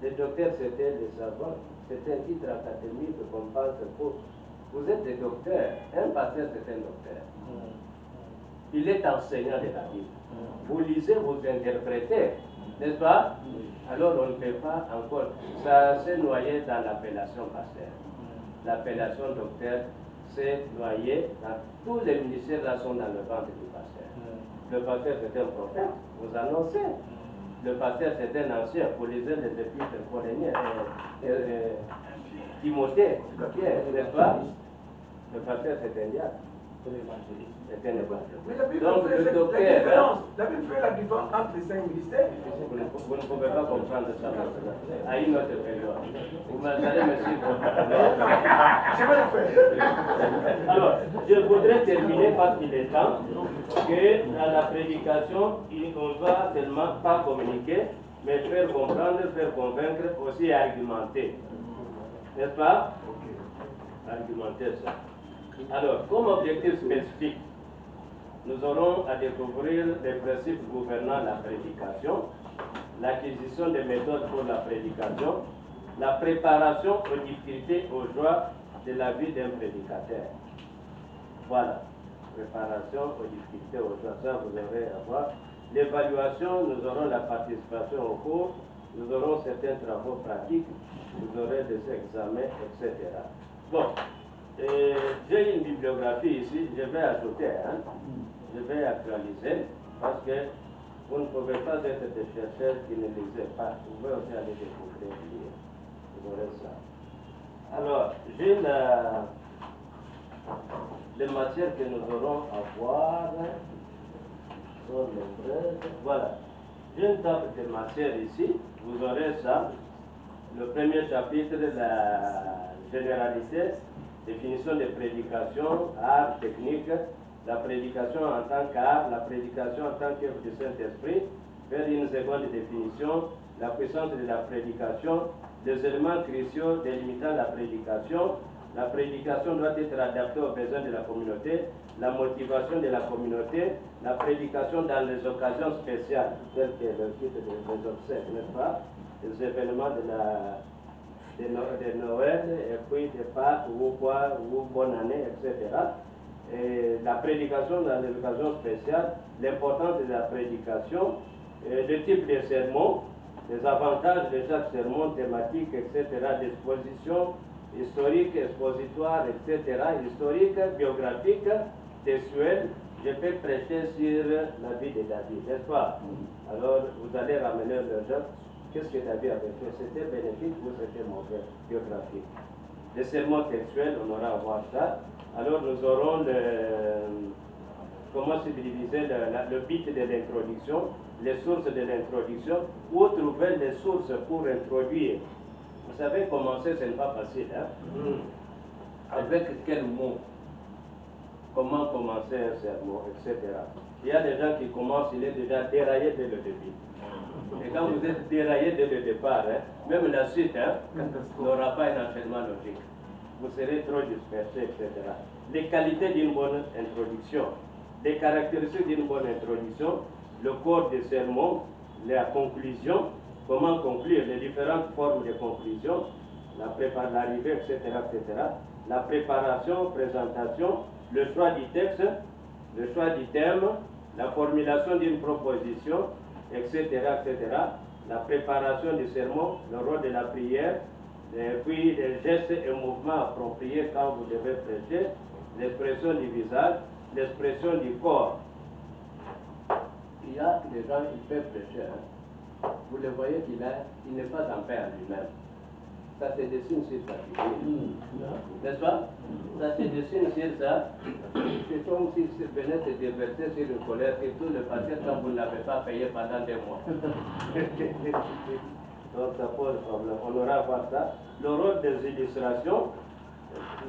Les docteurs, c'était des savants. C'était un titre académique qu'on pense pour. Vous êtes des docteurs. Un pasteur, c'est un docteur. Il est enseignant de la Bible. Vous lisez, vous interprétez. N'est-ce pas? Alors, on ne peut pas encore. Ça s'est noyé dans l'appellation pasteur. L'appellation docteur s'est noyé dans. Tous les ministères là sont dans le ventre du pasteur. Le pasteur, c'est un prophète, vous annoncez. Le pasteur, c'est un ancien. Vous lisez les épîtres Corinthiens, Timothée, Pierre, n'est-ce pas? Le pasteur, c'est un diable. C'est un évangéliste. Donc, le docteur. La Bible fait la différence entre les 5 ministères. Vous ne pouvez pas comprendre ça à une autre période. Vous allez me suivre. Je vais le faire. Alors, je voudrais terminer parce qu'il est temps que dans la prédication, on ne va seulement pas communiquer, mais faire comprendre, faire convaincre, aussi argumenter. N'est-ce pas? Argumenter ça. Alors, comme objectif spécifique, nous aurons à découvrir les principes gouvernant la prédication, l'acquisition des méthodes pour la prédication, la préparation aux difficultés, aux joies de la vie d'un prédicateur. Voilà, préparation aux difficultés, aux joies, ça vous aurez à voir. L'évaluation, nous aurons la participation au cours, nous aurons certains travaux pratiques, vous aurez des examens, etc. Bon, j'ai une bibliographie ici, je vais ajouter, je vais actualiser, parce que vous ne pouvez pas être des chercheurs qui ne lisaient pas. Vous pouvez aussi aller découvrir, lire. Vous aurez ça. Alors, j'ai les matières que nous aurons à voir. Sont nombreuses. Voilà. J'ai une table de matières ici. Vous aurez ça. Le premier chapitre, la généralité, définition de prédication, art, technique, la prédication en tant qu'art, la prédication en tant qu'œuvre du Saint-Esprit, vers une seconde définition, la puissance de la prédication, des éléments cruciaux délimitant la prédication doit être adaptée aux besoins de la communauté, la motivation de la communauté, la prédication dans les occasions spéciales, telles que le culte des obsèques, n'est-ce pas, les événements de Noël, et puis de Pâques, ou quoi, ou bonne année, etc. Et la prédication dans les occasions spéciales, l'importance de la prédication, le type de sermon, les avantages de chaque sermon, thématique, etc., d'exposition historique, expositoire, etc., historique, biographique, textuel. Je peux prêcher sur la vie de David, n'est-ce pas? Alors, vous allez ramener le jeu. Qu'est-ce que David avait fait? C'était bénéfique ou c'était mauvais, biographique? Les sermons textuels, on aura à voir ça. Alors, nous aurons comment se diviser le but de l'introduction, les sources de l'introduction, où trouver les sources pour introduire. Vous savez, commencer, ce n'est pas facile. Avec quel mot? Comment commencer un sermon, etc. Il y a des gens qui commencent, il est déjà déraillé dès le début. Et quand vous êtes déraillé dès le départ, même la suite n'aura pas un enchaînement logique. Vous serez trop dispersé, etc. Les qualités d'une bonne introduction, les caractéristiques d'une bonne introduction, le corps du sermon, la conclusion, comment conclure, les différentes formes de conclusion, l'arrivée, etc., etc., la préparation, présentation, le choix du texte, le choix du thème, la formulation d'une proposition, etc., etc., la préparation du sermon, le rôle de la prière, et puis les gestes et mouvements appropriés quand vous devez prêcher, l'expression du visage, l'expression du corps. Il y a des gens qui peuvent prêcher. Vous le voyez qu'il n'est pas en paix à lui-même. Ça se dessine sur sa figure. N'est-ce pas? Ça se dessine sur ça. C'est comme s'il venait se déverser sur une colère et tout le passé quand vous ne l'avez pas payé pendant des mois. Donc ça pose problème. On aura à voir ça. Le rôle des illustrations,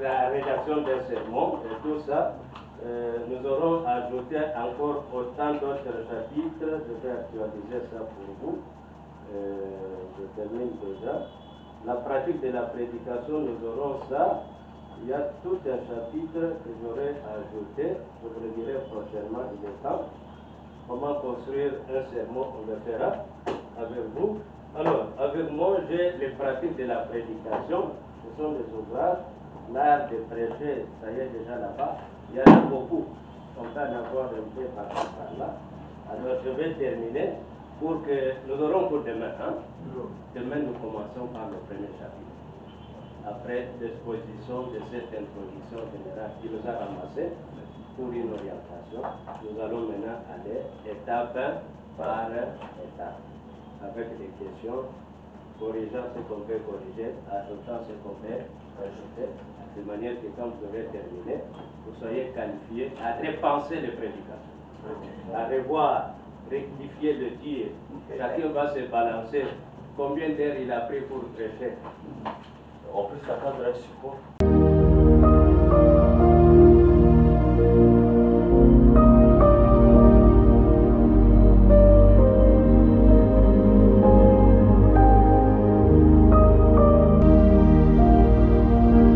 la rédaction des sermons et tout ça. Nous aurons ajouté encore autant d'autres chapitres. Je vais actualiser ça pour vous. Je termine déjà. La pratique de la prédication, nous aurons ça. Il y a tout un chapitre que j'aurai ajouté. Je vous le dirai prochainement, il est temps. Comment construire un sermon, on le fera avec vous. Alors, avec moi, j'ai les pratiques de la prédication. Ce sont des ouvrages. L'art de prêcher, ça y est déjà là-bas. Il y en a beaucoup. On peut en avoir un peu par-là. Alors, je vais terminer pour que nous aurons pour demain. Demain, nous commençons par le premier chapitre. Après l'exposition de cette introduction générale qui nous a ramassé pour une orientation, nous allons maintenant aller étape par étape, avec des questions, corrigeant ce qu'on peut corriger, ajoutant ce qu'on peut ajouter, de manière que quand vous aurez terminé, vous soyez qualifié à repenser les prédications, à revoir, rectifier le tir. Chacun va se balancer. Combien d'heures il a pris pour prêcher? En plus, ça cadre un support.